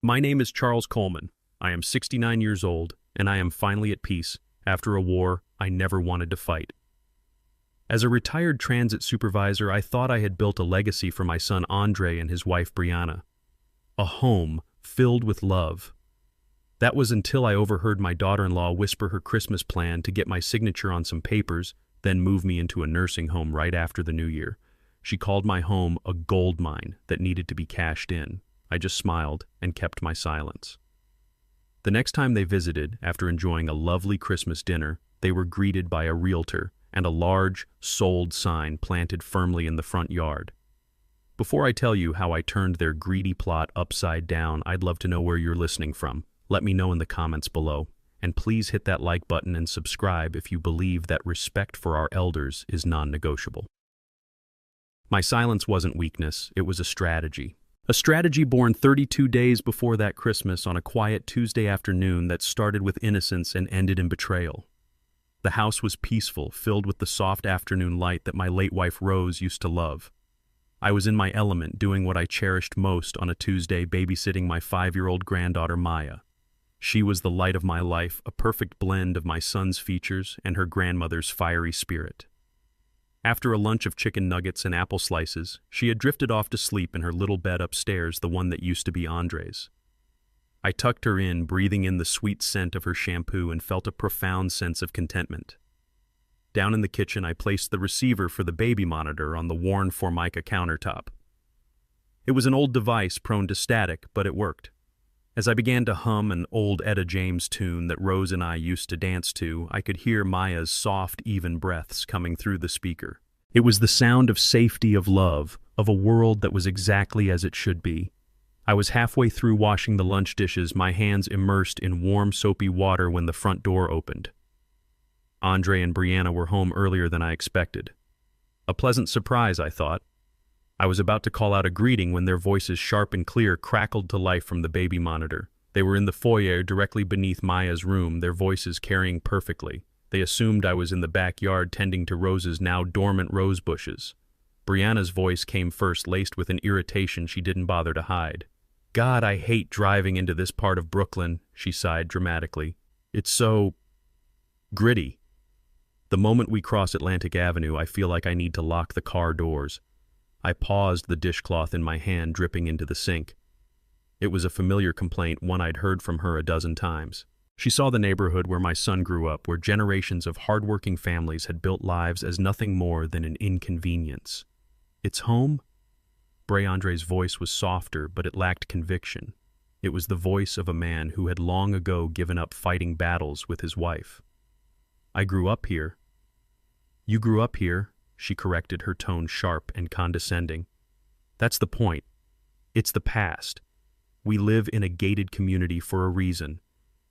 My name is Charles Coleman. I am 69 years old, and I am finally at peace after a war I never wanted to fight. As a retired transit supervisor, I thought I had built a legacy for my son Andre and his wife Brianna. A home filled with love. That was until I overheard my daughter-in-law whisper her Christmas plan to get my signature on some papers, then move me into a nursing home right after the new year. She called my home a gold mine that needed to be cashed in. I just smiled and kept my silence. The next time they visited, after enjoying a lovely Christmas dinner, they were greeted by a realtor and a large "sold" sign planted firmly in the front yard. Before I tell you how I turned their greedy plot upside down, I'd love to know where you're listening from. Let me know in the comments below. And please hit that like button and subscribe if you believe that respect for our elders is non-negotiable. My silence wasn't weakness, it was a strategy. A strategy born 32 days before that Christmas on a quiet Tuesday afternoon that started with innocence and ended in betrayal. The house was peaceful, filled with the soft afternoon light that my late wife Rose used to love. I was in my element, doing what I cherished most on a Tuesday, babysitting my 5-year-old granddaughter Maya. She was the light of my life, a perfect blend of my son's features and her grandmother's fiery spirit. After a lunch of chicken nuggets and apple slices, she had drifted off to sleep in her little bed upstairs, the one that used to be Andre's. I tucked her in, breathing in the sweet scent of her shampoo, and felt a profound sense of contentment. Down in the kitchen, I placed the receiver for the baby monitor on the worn Formica countertop. It was an old device prone to static, but it worked. As I began to hum an old Etta James tune that Rose and I used to dance to, I could hear Maya's soft, even breaths coming through the speaker. It was the sound of safety, of love, of a world that was exactly as it should be. I was halfway through washing the lunch dishes, my hands immersed in warm, soapy water, when the front door opened. Andre and Brianna were home earlier than I expected. A pleasant surprise, I thought. I was about to call out a greeting when their voices, sharp and clear, crackled to life from the baby monitor. They were in the foyer directly beneath Maya's room, their voices carrying perfectly. They assumed I was in the backyard tending to Rose's now dormant rose bushes. Brianna's voice came first, laced with an irritation she didn't bother to hide. "God, I hate driving into this part of Brooklyn," she sighed dramatically. "It's so gritty. The moment we cross Atlantic Avenue, I feel like I need to lock the car doors." I paused, the dishcloth in my hand dripping into the sink. It was a familiar complaint, one I'd heard from her a dozen times. She saw the neighborhood where my son grew up, where generations of hardworking families had built lives as nothing more than an inconvenience. "It's home?" Bray Andre's voice was softer, but it lacked conviction. It was the voice of a man who had long ago given up fighting battles with his wife. "I grew up here." "You grew up here," she corrected, her tone sharp and condescending. "That's the point. It's the past. We live in a gated community for a reason.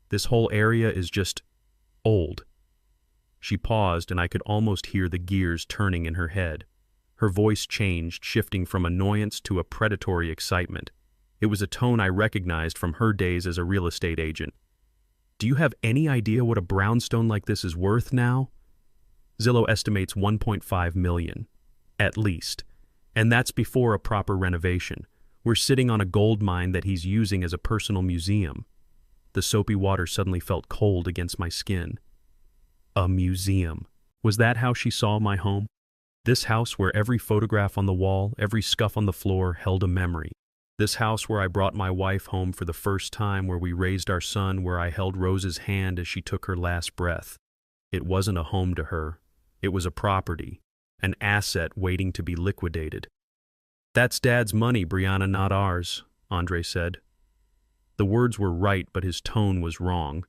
This whole area is just old." She paused, and I could almost hear the gears turning in her head. Her voice changed, shifting from annoyance to a predatory excitement. It was a tone I recognized from her days as a real estate agent. "Do you have any idea what a brownstone like this is worth now? Zillow estimates $1.5 million, at least. And that's before a proper renovation. We're sitting on a gold mine that he's using as a personal museum." The soapy water suddenly felt cold against my skin. A museum. Was that how she saw my home? This house where every photograph on the wall, every scuff on the floor held a memory. This house where I brought my wife home for the first time, where we raised our son, where I held Rose's hand as she took her last breath. It wasn't a home to her. It was a property, an asset waiting to be liquidated. "That's Dad's money, Brianna, not ours," Andre said. The words were right, but his tone was wrong.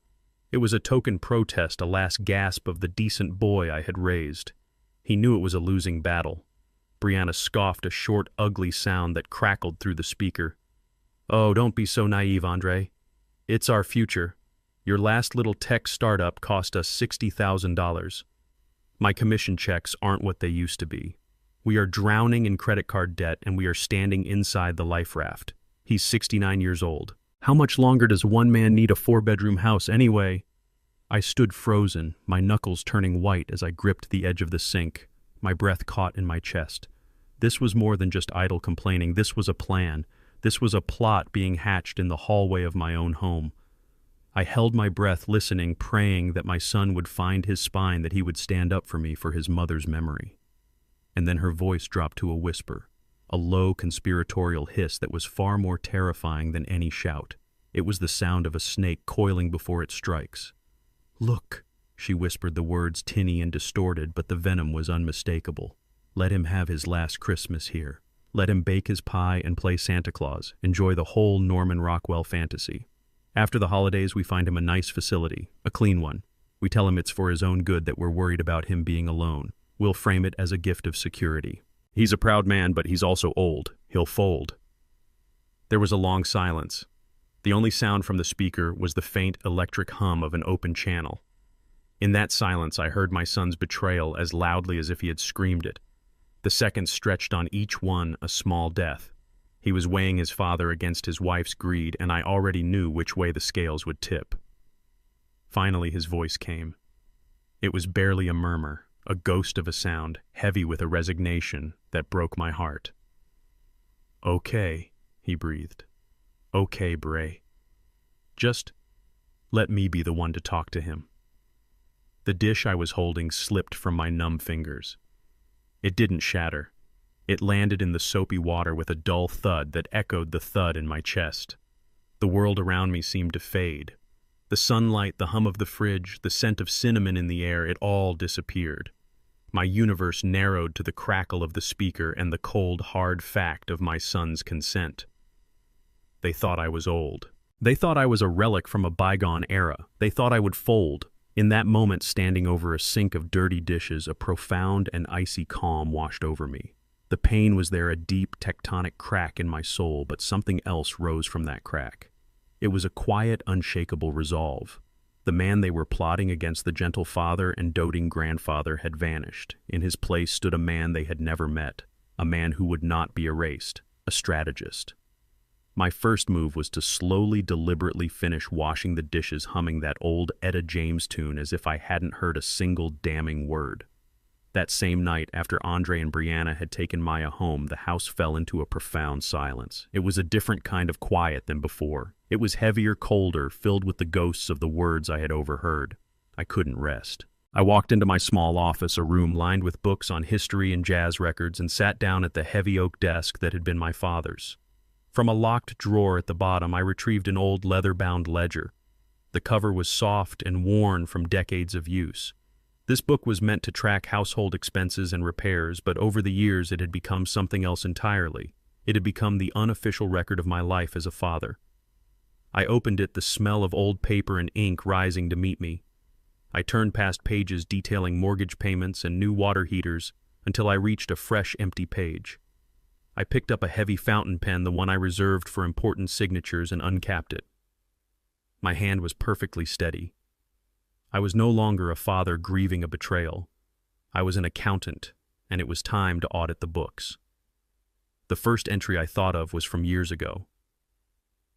It was a token protest, a last gasp of the decent boy I had raised. He knew it was a losing battle. Brianna scoffed, a short, ugly sound that crackled through the speaker. "Oh, don't be so naive, Andre. It's our future. Your last little tech startup cost us $60,000. My commission checks aren't what they used to be. We are drowning in credit card debt, and we are standing inside the life raft." He's 69 years old. How much longer does one man need a 4-bedroom house anyway? I stood frozen, my knuckles turning white as I gripped the edge of the sink, my breath caught in my chest. This was more than just idle complaining. This was a plan. This was a plot being hatched in the hallway of my own home. I held my breath, listening, praying that my son would find his spine, that he would stand up for me for his mother's memory. And then her voice dropped to a whisper, a low conspiratorial hiss that was far more terrifying than any shout. It was the sound of a snake coiling before it strikes. "Look," she whispered, the words tinny and distorted, but the venom was unmistakable. "Let him have his last Christmas here. Let him bake his pie and play Santa Claus, enjoy the whole Norman Rockwell fantasy. After the holidays, we find him a nice facility, a clean one. We tell him it's for his own good that we're worried about him being alone. We'll frame it as a gift of security. He's a proud man, but he's also old. He'll fold." There was a long silence. The only sound from the speaker was the faint electric hum of an open channel. In that silence, I heard my son's betrayal as loudly as if he had screamed it. The seconds stretched on each one a small death. He was weighing his father against his wife's greed, and I already knew which way the scales would tip. Finally, his voice came. It was barely a murmur, a ghost of a sound, heavy with a resignation that broke my heart. "Okay," he breathed. "Okay, Bray. Just let me be the one to talk to him." The dish I was holding slipped from my numb fingers. It didn't shatter. It landed in the soapy water with a dull thud that echoed the thud in my chest. The world around me seemed to fade. The sunlight, the hum of the fridge, the scent of cinnamon in the air, it all disappeared. My universe narrowed to the crackle of the speaker and the cold, hard fact of my son's consent. They thought I was old. They thought I was a relic from a bygone era. They thought I would fold. In that moment, standing over a sink of dirty dishes, a profound and icy calm washed over me. The pain was there, a deep tectonic crack in my soul, but something else rose from that crack. It was a quiet, unshakable resolve. The man they were plotting against, the gentle father and doting grandfather, had vanished. In his place stood a man they had never met, a man who would not be erased, a strategist. My first move was to slowly, deliberately finish washing the dishes, humming that old Etta James tune as if I hadn't heard a single damning word. That same night, after Andre and Brianna had taken Maya home, the house fell into a profound silence. It was a different kind of quiet than before. It was heavier, colder, filled with the ghosts of the words I had overheard. I couldn't rest. I walked into my small office, a room lined with books on history and jazz records, and sat down at the heavy oak desk that had been my father's. From a locked drawer at the bottom, I retrieved an old leather-bound ledger. The cover was soft and worn from decades of use. This book was meant to track household expenses and repairs, but over the years it had become something else entirely. It had become the unofficial record of my life as a father. I opened it, the smell of old paper and ink rising to meet me. I turned past pages detailing mortgage payments and new water heaters until I reached a fresh, empty page. I picked up a heavy fountain pen, the one I reserved for important signatures, and uncapped it. My hand was perfectly steady. I was no longer a father grieving a betrayal. I was an accountant, and it was time to audit the books. The first entry I thought of was from years ago.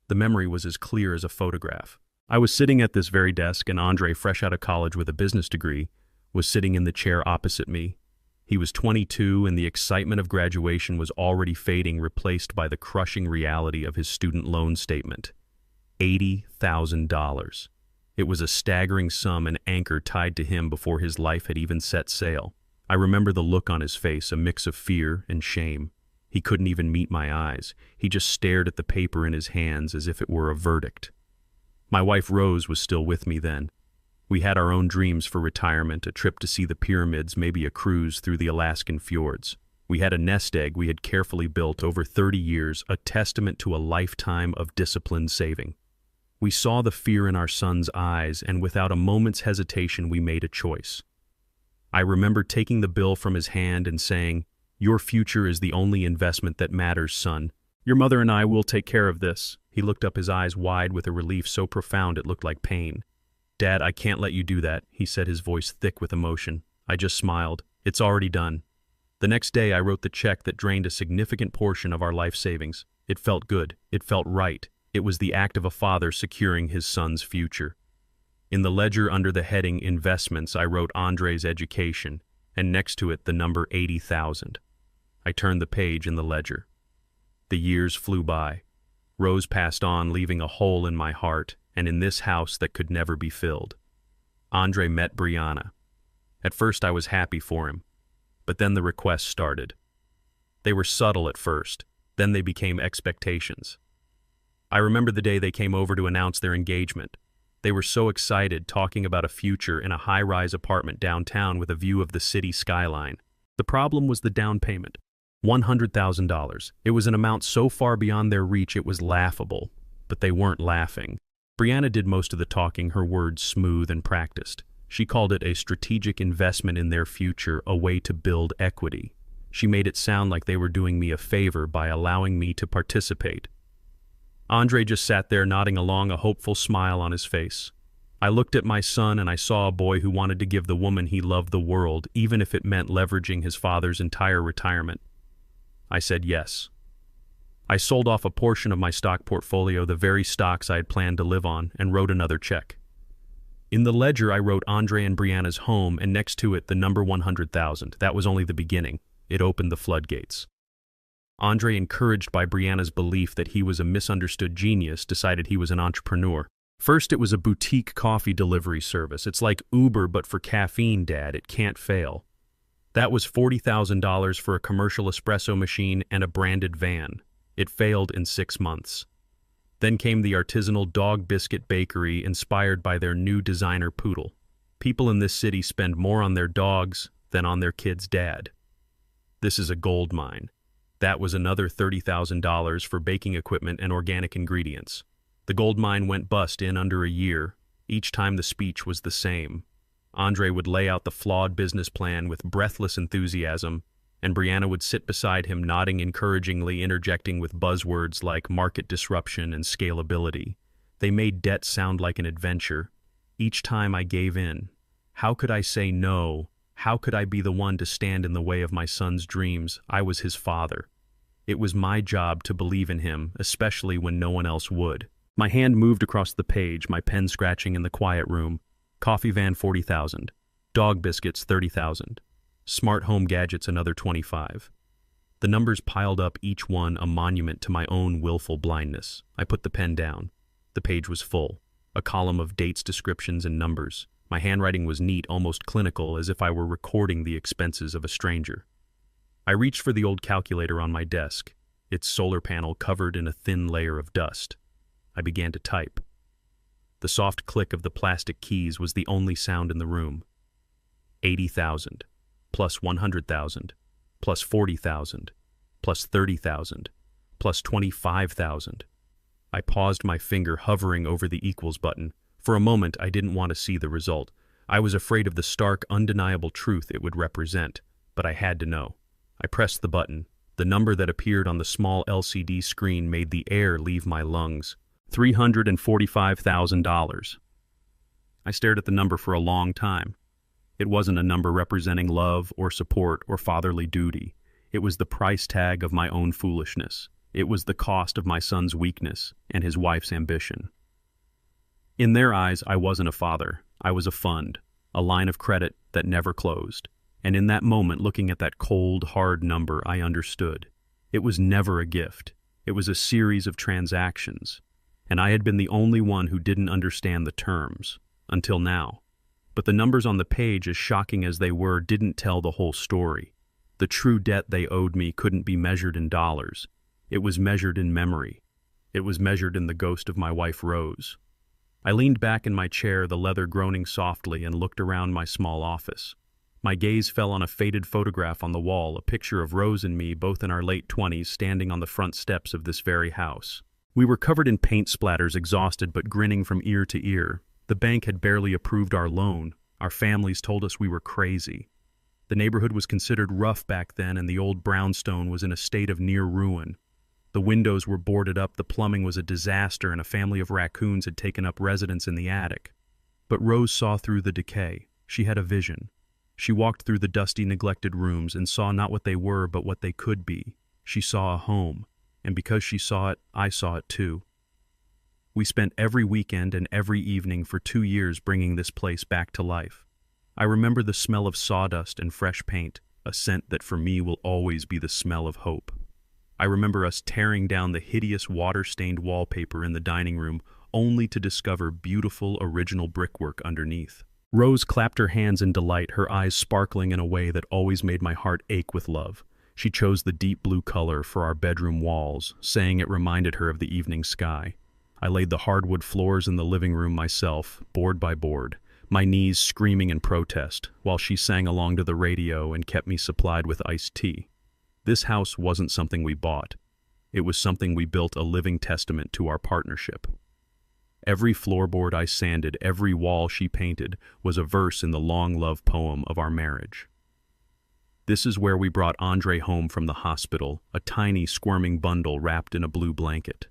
The memory was as clear as a photograph. I was sitting at this very desk, and Andre, fresh out of college with a business degree, was sitting in the chair opposite me. He was 22, and the excitement of graduation was already fading, replaced by the crushing reality of his student loan statement. $80,000. It was a staggering sum, an anchor tied to him before his life had even set sail. I remember the look on his face, a mix of fear and shame. He couldn't even meet my eyes. He just stared at the paper in his hands as if it were a verdict. My wife Rose was still with me then. We had our own dreams for retirement, a trip to see the pyramids, maybe a cruise through the Alaskan fjords. We had a nest egg we had carefully built over 30 years, a testament to a lifetime of disciplined saving. We saw the fear in our son's eyes, and without a moment's hesitation, we made a choice. I remember taking the bill from his hand and saying, "Your future is the only investment that matters, son. Your mother and I will take care of this." He looked up, his eyes wide with a relief so profound it looked like pain. "Dad, I can't let you do that," he said, his voice thick with emotion. I just smiled. "It's already done." The next day, I wrote the check that drained a significant portion of our life savings. It felt good. It felt right. It was the act of a father securing his son's future. In the ledger under the heading Investments, I wrote Andre's education, and next to it the number 80,000. I turned the page in the ledger. The years flew by. Rose passed on, leaving a hole in my heart and in this house that could never be filled. Andre met Brianna. At first I was happy for him, but then the requests started. They were subtle at first, then they became expectations. I remember the day they came over to announce their engagement. They were so excited, talking about a future in a high-rise apartment downtown with a view of the city skyline. The problem was the down payment. $100,000. It was an amount so far beyond their reach it was laughable, but they weren't laughing. Brianna did most of the talking, her words smooth and practiced. She called it a strategic investment in their future, a way to build equity. She made it sound like they were doing me a favor by allowing me to participate. Andre just sat there nodding along, a hopeful smile on his face. I looked at my son and I saw a boy who wanted to give the woman he loved the world, even if it meant leveraging his father's entire retirement. I said yes. I sold off a portion of my stock portfolio, the very stocks I had planned to live on, and wrote another check. In the ledger, I wrote Andre and Brianna's home, and next to it the number 100,000. That was only the beginning. It opened the floodgates. Andre, encouraged by Brianna's belief that he was a misunderstood genius, decided he was an entrepreneur. First, it was a boutique coffee delivery service. It's like Uber, but for caffeine, Dad. It can't fail. That was $40,000 for a commercial espresso machine and a branded van. It failed in 6 months. Then came the artisanal dog biscuit bakery inspired by their new designer poodle. People in this city spend more on their dogs than on their kid's dad. This is a gold mine. That was another $30,000 for baking equipment and organic ingredients. The gold mine went bust in under a year. Each time the speech was the same. Andre would lay out the flawed business plan with breathless enthusiasm, and Brianna would sit beside him nodding encouragingly, interjecting with buzzwords like market disruption and scalability. They made debt sound like an adventure. Each time I gave in. How could I say no? How could I be the one to stand in the way of my son's dreams? I was his father. It was my job to believe in him, especially when no one else would. My hand moved across the page, my pen scratching in the quiet room. Coffee van, 40,000. Dog biscuits, 30,000. Smart home gadgets, another 25. The numbers piled up, each one a monument to my own willful blindness. I put the pen down. The page was full. A column of dates, descriptions, and numbers. My handwriting was neat, almost clinical, as if I were recording the expenses of a stranger. I reached for the old calculator on my desk, its solar panel covered in a thin layer of dust. I began to type. The soft click of the plastic keys was the only sound in the room. 80,000, plus 100,000, plus 40,000, plus 30,000, plus 25,000. I paused, my finger hovering over the equals button. For a moment, I didn't want to see the result. I was afraid of the stark, undeniable truth it would represent, but I had to know. I pressed the button. The number that appeared on the small LCD screen made the air leave my lungs. $345,000. I stared at the number for a long time. It wasn't a number representing love or support or fatherly duty. It was the price tag of my own foolishness. It was the cost of my son's weakness and his wife's ambition. In their eyes, I wasn't a father. I was a fund, a line of credit that never closed. And in that moment, looking at that cold, hard number, I understood. It was never a gift. It was a series of transactions. And I had been the only one who didn't understand the terms, until now. But the numbers on the page, as shocking as they were, didn't tell the whole story. The true debt they owed me couldn't be measured in dollars. It was measured in memory. It was measured in the ghost of my wife, Rose. I leaned back in my chair, the leather groaning softly, and looked around my small office. My gaze fell on a faded photograph on the wall, a picture of Rose and me, both in our late 20s, standing on the front steps of this very house. We were covered in paint splatters, exhausted but grinning from ear to ear. The bank had barely approved our loan. Our families told us we were crazy. The neighborhood was considered rough back then, and the old brownstone was in a state of near ruin. The windows were boarded up, the plumbing was a disaster, and a family of raccoons had taken up residence in the attic. But Rose saw through the decay. She had a vision. She walked through the dusty, neglected rooms and saw not what they were, but what they could be. She saw a home, and because she saw it, I saw it too. We spent every weekend and every evening for 2 years bringing this place back to life. I remember the smell of sawdust and fresh paint, a scent that for me will always be the smell of hope. I remember us tearing down the hideous water-stained wallpaper in the dining room only to discover beautiful original brickwork underneath. Rose clapped her hands in delight, her eyes sparkling in a way that always made my heart ache with love. She chose the deep blue color for our bedroom walls, saying it reminded her of the evening sky. I laid the hardwood floors in the living room myself, board by board, my knees screaming in protest, while she sang along to the radio and kept me supplied with iced tea. This house wasn't something we bought. It was something we built, a living testament to our partnership. Every floorboard I sanded, every wall she painted, was a verse in the long love poem of our marriage. This is where we brought Andre home from the hospital, a tiny, squirming bundle wrapped in a blue blanket.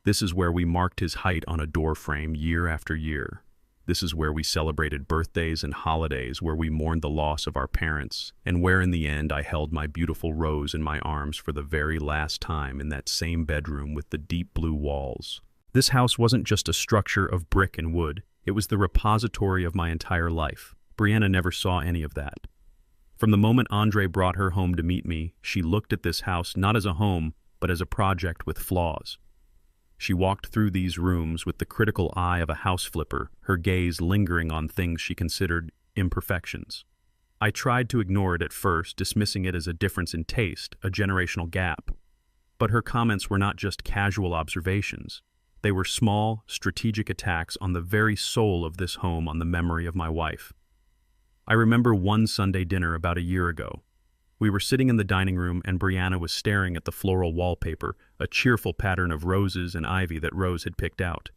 This is where we marked his height on a doorframe year after year. This is where we celebrated birthdays and holidays, where we mourned the loss of our parents, and where in the end I held my beautiful Rose in my arms for the very last time in that same bedroom with the deep blue walls. This house wasn't just a structure of brick and wood. It was the repository of my entire life. Brianna never saw any of that. From the moment Andre brought her home to meet me, she looked at this house not as a home, but as a project with flaws. She walked through these rooms with the critical eye of a house flipper, her gaze lingering on things she considered imperfections. I tried to ignore it at first, dismissing it as a difference in taste, a generational gap. But her comments were not just casual observations. They were small, strategic attacks on the very soul of this home, on the memory of my wife. I remember one Sunday dinner about a year ago. We were sitting in the dining room and Brianna was staring at the floral wallpaper, a cheerful pattern of roses and ivy that Rose had picked out.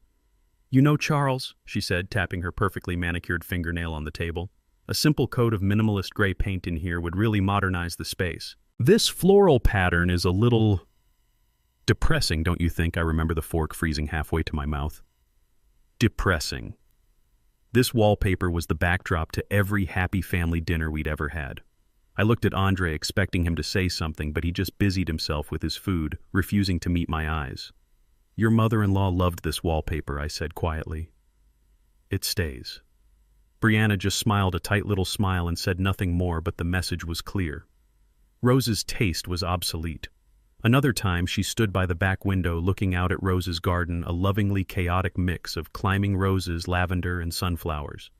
"You know, Charles," she said, tapping her perfectly manicured fingernail on the table, "a simple coat of minimalist gray paint in here would really modernize the space. This floral pattern is a little depressing, don't you think?" I remember the fork freezing halfway to my mouth. Depressing. This wallpaper was the backdrop to every happy family dinner we'd ever had. I looked at Andre, expecting him to say something, but he just busied himself with his food, refusing to meet my eyes. "Your mother-in-law loved this wallpaper," I said quietly. "It stays." Brianna just smiled a tight little smile and said nothing more, but the message was clear. Rose's taste was obsolete. Another time she stood by the back window looking out at Rose's garden, a lovingly chaotic mix of climbing roses, lavender, and sunflowers.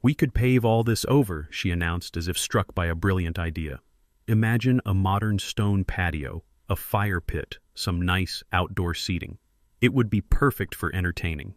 "We could pave all this over," she announced as if struck by a brilliant idea. "Imagine a modern stone patio, a fire pit, some nice outdoor seating. It would be perfect for entertaining."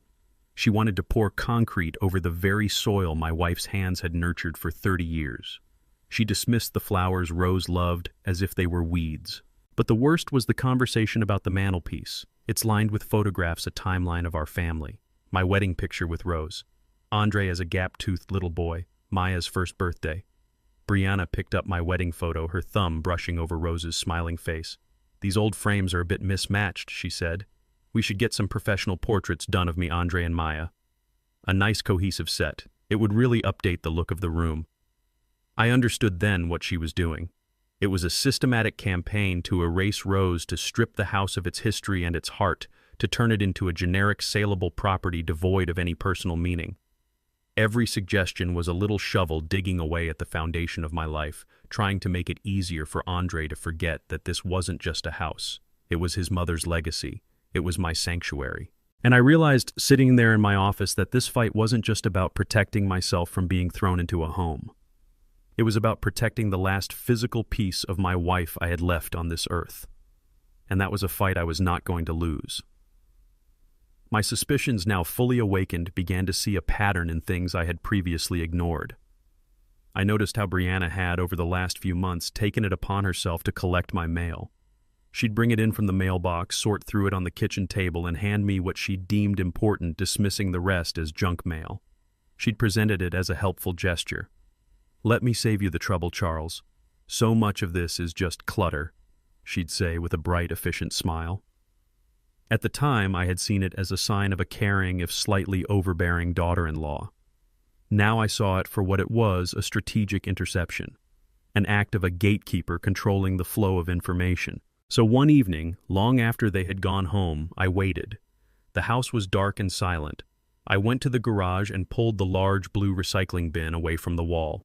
She wanted to pour concrete over the very soil my wife's hands had nurtured for 30 years. She dismissed the flowers Rose loved as if they were weeds. But the worst was the conversation about the mantelpiece. It's lined with photographs, a timeline of our family. My wedding picture with Rose. Andre as a gap-toothed little boy. Maya's first birthday. Brianna picked up my wedding photo, her thumb brushing over Rose's smiling face. "These old frames are a bit mismatched," she said. "We should get some professional portraits done of me, Andre, and Maya. A nice cohesive set. It would really update the look of the room." I understood then what she was doing. It was a systematic campaign to erase Rose, to strip the house of its history and its heart, to turn it into a generic saleable property devoid of any personal meaning. Every suggestion was a little shovel digging away at the foundation of my life, trying to make it easier for Andre to forget that this wasn't just a house. It was his mother's legacy. It was my sanctuary. And I realized, sitting there in my office, that this fight wasn't just about protecting myself from being thrown into a home. It was about protecting the last physical piece of my wife I had left on this earth. And that was a fight I was not going to lose. My suspicions, now fully awakened, began to see a pattern in things I had previously ignored. I noticed how Brianna had, over the last few months, taken it upon herself to collect my mail. She'd bring it in from the mailbox, sort through it on the kitchen table, and hand me what she deemed important, dismissing the rest as junk mail. She'd presented it as a helpful gesture. "Let me save you the trouble, Charles. So much of this is just clutter," she'd say with a bright, efficient smile. At the time, I had seen it as a sign of a caring, if slightly overbearing, daughter-in-law. Now I saw it for what it was, a strategic interception, an act of a gatekeeper controlling the flow of information. So one evening, long after they had gone home, I waited. The house was dark and silent. I went to the garage and pulled the large blue recycling bin away from the wall.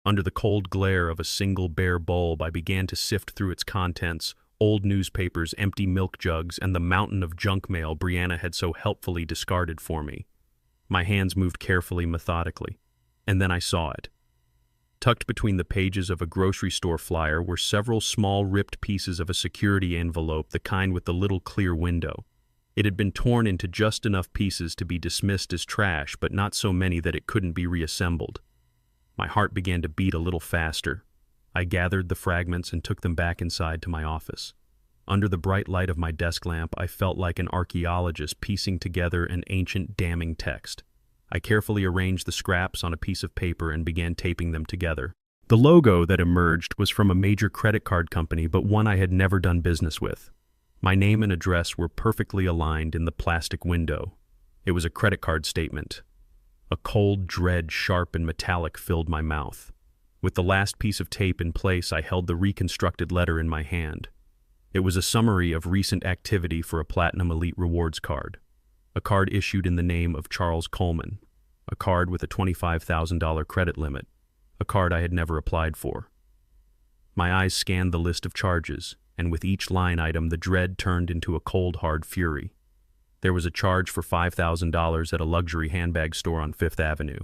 Under the cold glare of a single bare bulb, I began to sift through its contents, old newspapers, empty milk jugs, and the mountain of junk mail Brianna had so helpfully discarded for me. My hands moved carefully, methodically, and then I saw it. Tucked between the pages of a grocery store flyer were several small ripped pieces of a security envelope, the kind with the little clear window. It had been torn into just enough pieces to be dismissed as trash, but not so many that it couldn't be reassembled. My heart began to beat a little faster. I gathered the fragments and took them back inside to my office. Under the bright light of my desk lamp, I felt like an archaeologist piecing together an ancient damning text. I carefully arranged the scraps on a piece of paper and began taping them together. The logo that emerged was from a major credit card company, but one I had never done business with. My name and address were perfectly aligned in the plastic window. It was a credit card statement. A cold dread, sharp and metallic, filled my mouth. With the last piece of tape in place, I held the reconstructed letter in my hand. It was a summary of recent activity for a Platinum Elite Rewards card. A card issued in the name of Charles Coleman. A card with a $25,000 credit limit. A card I had never applied for. My eyes scanned the list of charges, and with each line item the dread turned into a cold, hard fury. There was a charge for $5,000 at a luxury handbag store on Fifth Avenue.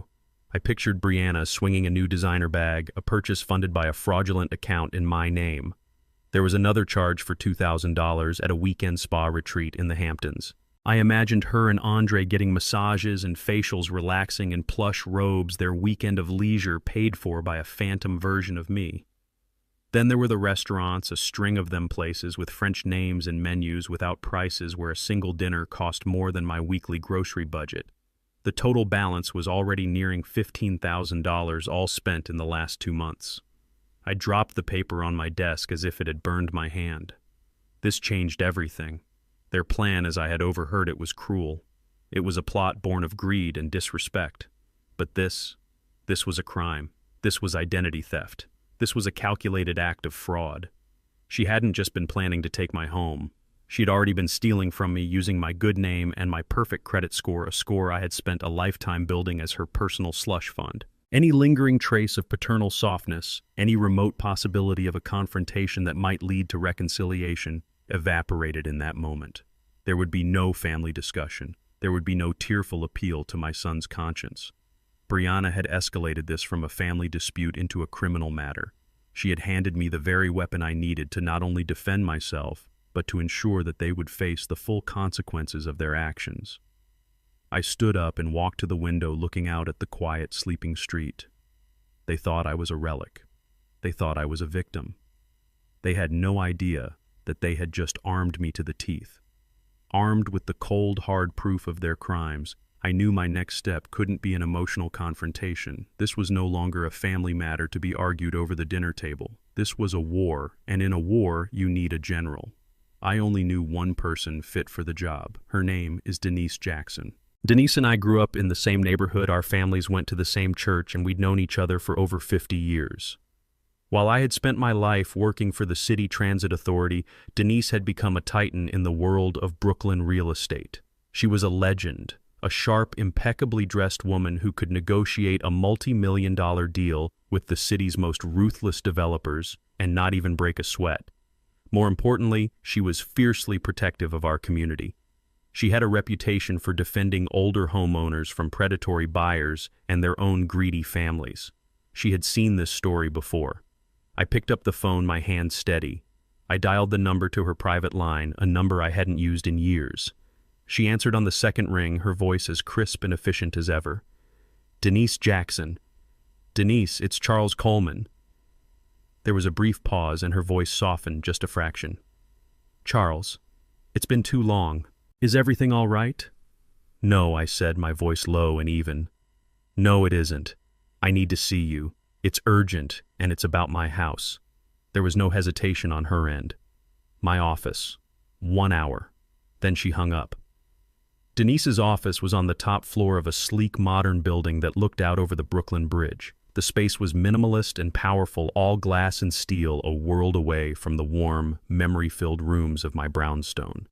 I pictured Brianna swinging a new designer bag, a purchase funded by a fraudulent account in my name. There was another charge for $2,000 at a weekend spa retreat in the Hamptons. I imagined her and Andre getting massages and facials, relaxing in plush robes, their weekend of leisure paid for by a phantom version of me. Then there were the restaurants, a string of them, places with French names and menus without prices, where a single dinner cost more than my weekly grocery budget. The total balance was already nearing $15,000, all spent in the last 2 months. I dropped the paper on my desk as if it had burned my hand. This changed everything. Their plan, as I had overheard it, was cruel. It was a plot born of greed and disrespect. But this was a crime. This was identity theft. This was a calculated act of fraud. She hadn't just been planning to take my home. She had already been stealing from me, using my good name and my perfect credit score, a score I had spent a lifetime building, as her personal slush fund. Any lingering trace of paternal softness, any remote possibility of a confrontation that might lead to reconciliation, evaporated in that moment. There would be no family discussion. There would be no tearful appeal to my son's conscience. Brianna had escalated this from a family dispute into a criminal matter. She had handed me the very weapon I needed to not only defend myself, but to ensure that they would face the full consequences of their actions. I stood up and walked to the window, looking out at the quiet, sleeping street. They thought I was a relic. They thought I was a victim. They had no idea that they had just armed me to the teeth. Armed with the cold, hard proof of their crimes, I knew my next step couldn't be an emotional confrontation. This was no longer a family matter to be argued over the dinner table. This was a war, and in a war, you need a general. I only knew one person fit for the job. Her name is Denise Jackson. Denise and I grew up in the same neighborhood, our families went to the same church, and we'd known each other for over 50 years. While I had spent my life working for the City Transit Authority, Denise had become a titan in the world of Brooklyn real estate. She was a legend, a sharp, impeccably dressed woman who could negotiate a multi-million-dollar deal with the city's most ruthless developers and not even break a sweat. More importantly, she was fiercely protective of our community. She had a reputation for defending older homeowners from predatory buyers and their own greedy families. She had seen this story before. I picked up the phone, my hand steady. I dialed the number to her private line, a number I hadn't used in years. She answered on the second ring, her voice as crisp and efficient as ever. "Denise Jackson." "Denise, it's Charles Coleman." There was a brief pause, and her voice softened just a fraction. "Charles, it's been too long. Is everything all right?" "No," I said, my voice low and even. "No, it isn't. I need to see you. It's urgent, and it's about my house." There was no hesitation on her end. "My office. 1 hour." Then she hung up. Denise's office was on the top floor of a sleek, modern building that looked out over the Brooklyn Bridge. The space was minimalist and powerful, all glass and steel, a world away from the warm, memory-filled rooms of my brownstone.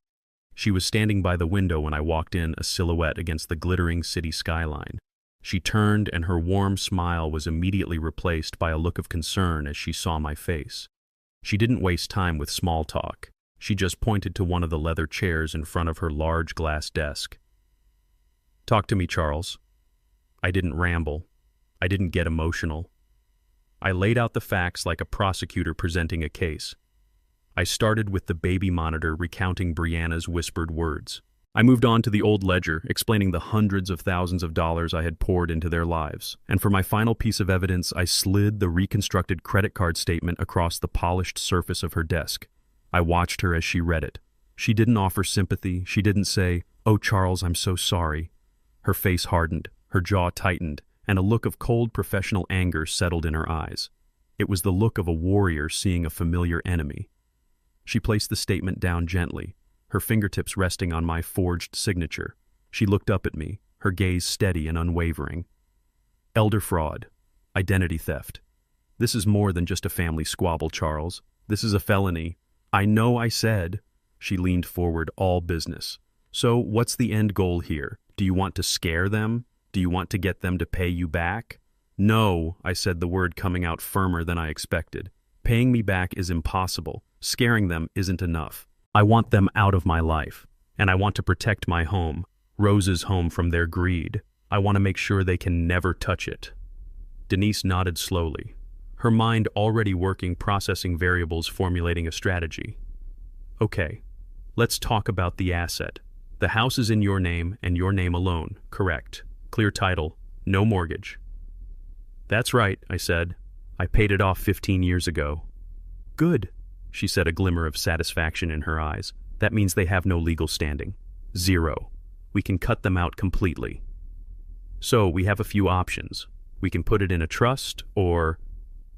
She was standing by the window when I walked in, a silhouette against the glittering city skyline. She turned, and her warm smile was immediately replaced by a look of concern as she saw my face. She didn't waste time with small talk. She just pointed to one of the leather chairs in front of her large glass desk. "Talk to me, Charles." I didn't ramble. I didn't get emotional. I laid out the facts like a prosecutor presenting a case. I started with the baby monitor recounting Brianna's whispered words. I moved on to the old ledger, explaining the hundreds of thousands of dollars I had poured into their lives. And for my final piece of evidence, I slid the reconstructed credit card statement across the polished surface of her desk. I watched her as she read it. She didn't offer sympathy. She didn't say, "Oh, Charles, I'm so sorry." Her face hardened, her jaw tightened, and a look of cold professional anger settled in her eyes. It was the look of a warrior seeing a familiar enemy. She placed the statement down gently, her fingertips resting on my forged signature. She looked up at me, her gaze steady and unwavering. "Elder fraud. Identity theft. This is more than just a family squabble, Charles. This is a felony." "I know," I said. She leaned forward, all business. "So what's the end goal here? Do you want to scare them? Do you want to get them to pay you back?" "No," I said, the word coming out firmer than I expected. "Paying me back is impossible. Scaring them isn't enough. I want them out of my life, and I want to protect my home, Rose's home, from their greed. I want to make sure they can never touch it." Denise nodded slowly, her mind already working, processing variables, formulating a strategy. "Okay, let's talk about the asset. The house is in your name and your name alone, correct? Clear title, no mortgage." "That's right," I said. "I paid it off 15 years ago." "Good," she said, a glimmer of satisfaction in her eyes. "That means they have no legal standing. Zero. We can cut them out completely. So we have a few options. We can put it in a trust, or—"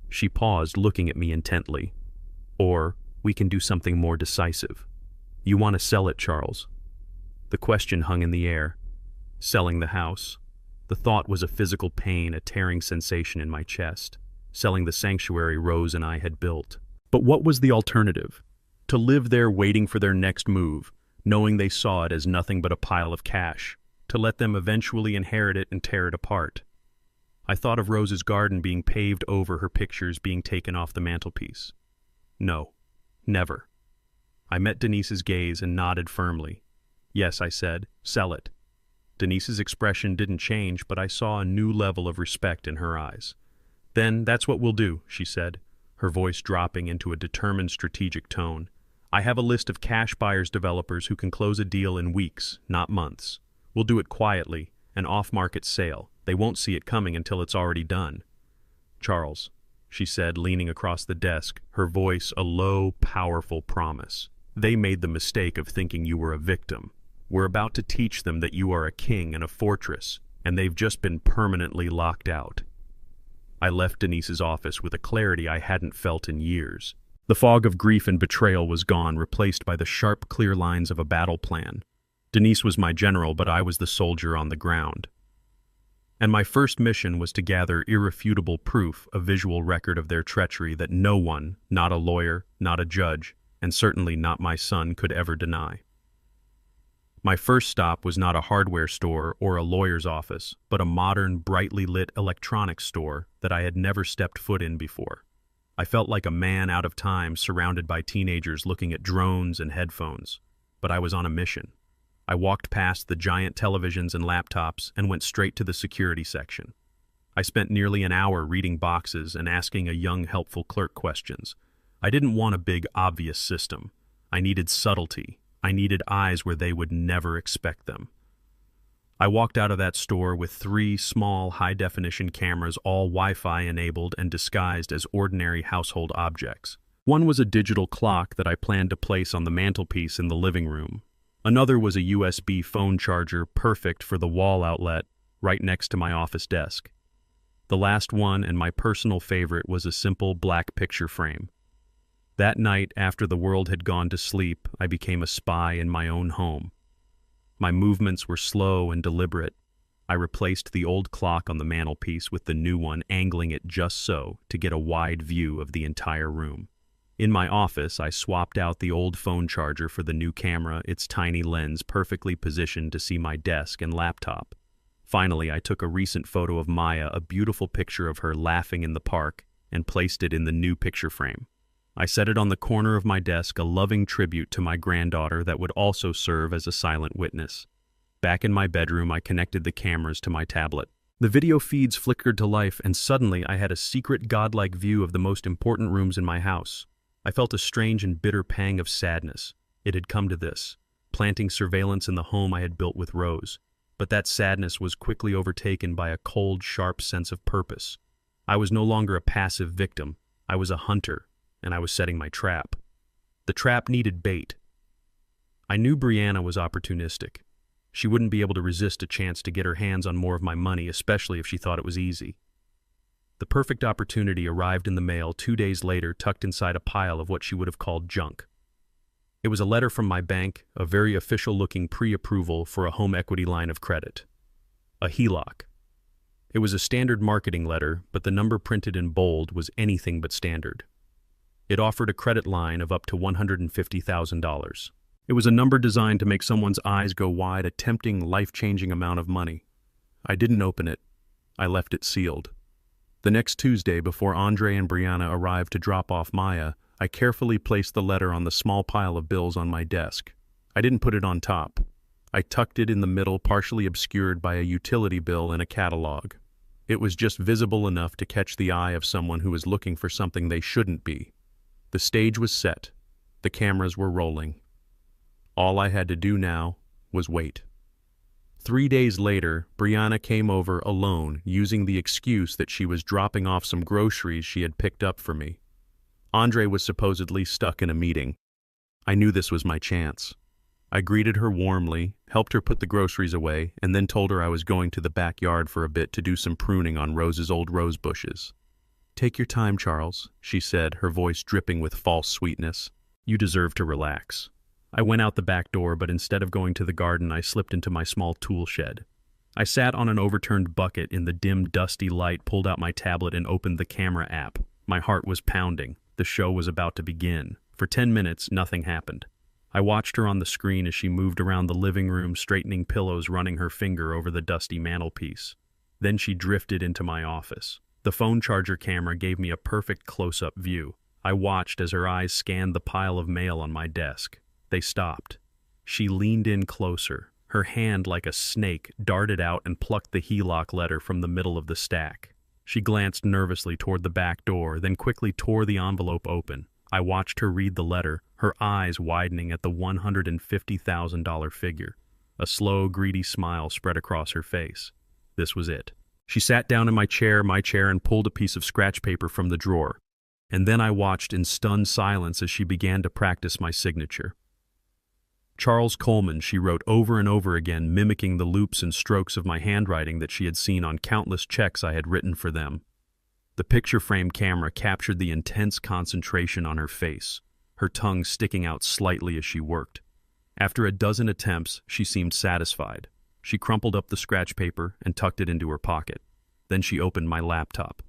She paused, looking at me intently. "Or we can do something more decisive. You want to sell it, Charles?" The question hung in the air. Selling the house. The thought was a physical pain, a tearing sensation in my chest. Selling the sanctuary Rose and I had built. But what was the alternative? To live there waiting for their next move, knowing they saw it as nothing but a pile of cash, to let them eventually inherit it and tear it apart. I thought of Rose's garden being paved over, her pictures being taken off the mantelpiece. No, never. I met Denise's gaze and nodded firmly. "Yes," I said, "sell it." Denise's expression didn't change, but I saw a new level of respect in her eyes. "Then that's what we'll do," she said, her voice dropping into a determined, strategic tone. "I have a list of cash buyers developers who can close a deal in weeks, not months. We'll do it quietly, an off-market sale. They won't see it coming until it's already done." "Charles," she said, leaning across the desk, her voice a low, powerful promise. "They made the mistake of thinking you were a victim. We're about to teach them that you are a king in a fortress, and they've just been permanently locked out." I left Denise's office with a clarity I hadn't felt in years. The fog of grief and betrayal was gone, replaced by the sharp, clear lines of a battle plan. Denise was my general, but I was the soldier on the ground. And my first mission was to gather irrefutable proof, a visual record of their treachery that no one, not a lawyer, not a judge, and certainly not my son, could ever deny. My first stop was not a hardware store or a lawyer's office, but a modern, brightly lit electronics store that I had never stepped foot in before. I felt like a man out of time, surrounded by teenagers looking at drones and headphones. But I was on a mission. I walked past the giant televisions and laptops and went straight to the security section. I spent nearly an hour reading boxes and asking a young, helpful clerk questions. I didn't want a big, obvious system. I needed subtlety. I needed eyes where they would never expect them. I walked out of that store with 3 small, high-definition cameras, all Wi-Fi enabled and disguised as ordinary household objects. One was a digital clock that I planned to place on the mantelpiece in the living room. Another was a USB phone charger, perfect for the wall outlet, right next to my office desk. The last one, and my personal favorite, was a simple black picture frame. That night, after the world had gone to sleep, I became a spy in my own home. My movements were slow and deliberate. I replaced the old clock on the mantelpiece with the new one, angling it just so to get a wide view of the entire room. In my office, I swapped out the old phone charger for the new camera, its tiny lens perfectly positioned to see my desk and laptop. Finally, I took a recent photo of Maya, a beautiful picture of her laughing in the park, and placed it in the new picture frame. I set it on the corner of my desk, a loving tribute to my granddaughter that would also serve as a silent witness. Back in my bedroom, I connected the cameras to my tablet. The video feeds flickered to life, and suddenly I had a secret godlike view of the most important rooms in my house. I felt a strange and bitter pang of sadness. It had come to this, planting surveillance in the home I had built with Rose. But that sadness was quickly overtaken by a cold, sharp sense of purpose. I was no longer a passive victim. I was a hunter, and I was setting my trap. The trap needed bait. I knew Brianna was opportunistic. She wouldn't be able to resist a chance to get her hands on more of my money, especially if she thought it was easy. The perfect opportunity arrived in the mail 2 days later, tucked inside a pile of what she would have called junk. It was a letter from my bank, a very official-looking pre-approval for a home equity line of credit. A HELOC. It was a standard marketing letter, but the number printed in bold was anything but standard. It offered a credit line of up to $150,000. It was a number designed to make someone's eyes go wide, a tempting, life-changing amount of money. I didn't open it. I left it sealed. The next Tuesday, before Andre and Brianna arrived to drop off Maya, I carefully placed the letter on the small pile of bills on my desk. I didn't put it on top. I tucked it in the middle, partially obscured by a utility bill and a catalog. It was just visible enough to catch the eye of someone who was looking for something they shouldn't be. The stage was set. The cameras were rolling. All I had to do now was wait. 3 days later, Brianna came over alone, using the excuse that she was dropping off some groceries she had picked up for me. Andre was supposedly stuck in a meeting. I knew this was my chance. I greeted her warmly, helped her put the groceries away, and then told her I was going to the backyard for a bit to do some pruning on Rose's old rose bushes. "Take your time, Charles," she said, her voice dripping with false sweetness. "You deserve to relax." I went out the back door, but instead of going to the garden, I slipped into my small tool shed. I sat on an overturned bucket in the dim, dusty light, pulled out my tablet, and opened the camera app. My heart was pounding. The show was about to begin. For 10 minutes, nothing happened. I watched her on the screen as she moved around the living room, straightening pillows, running her finger over the dusty mantelpiece. Then she drifted into my office. The phone charger camera gave me a perfect close-up view. I watched as her eyes scanned the pile of mail on my desk. They stopped. She leaned in closer. Her hand, like a snake, darted out and plucked the HELOC letter from the middle of the stack. She glanced nervously toward the back door, then quickly tore the envelope open. I watched her read the letter, her eyes widening at the $150,000 figure. A slow, greedy smile spread across her face. This was it. She sat down in my chair, and pulled a piece of scratch paper from the drawer. And then I watched in stunned silence as she began to practice my signature. Charles Coleman, she wrote over and over again, mimicking the loops and strokes of my handwriting that she had seen on countless checks I had written for them. The picture-frame camera captured the intense concentration on her face, her tongue sticking out slightly as she worked. After a dozen attempts, she seemed satisfied. She crumpled up the scratch paper and tucked it into her pocket. Then she opened my laptop.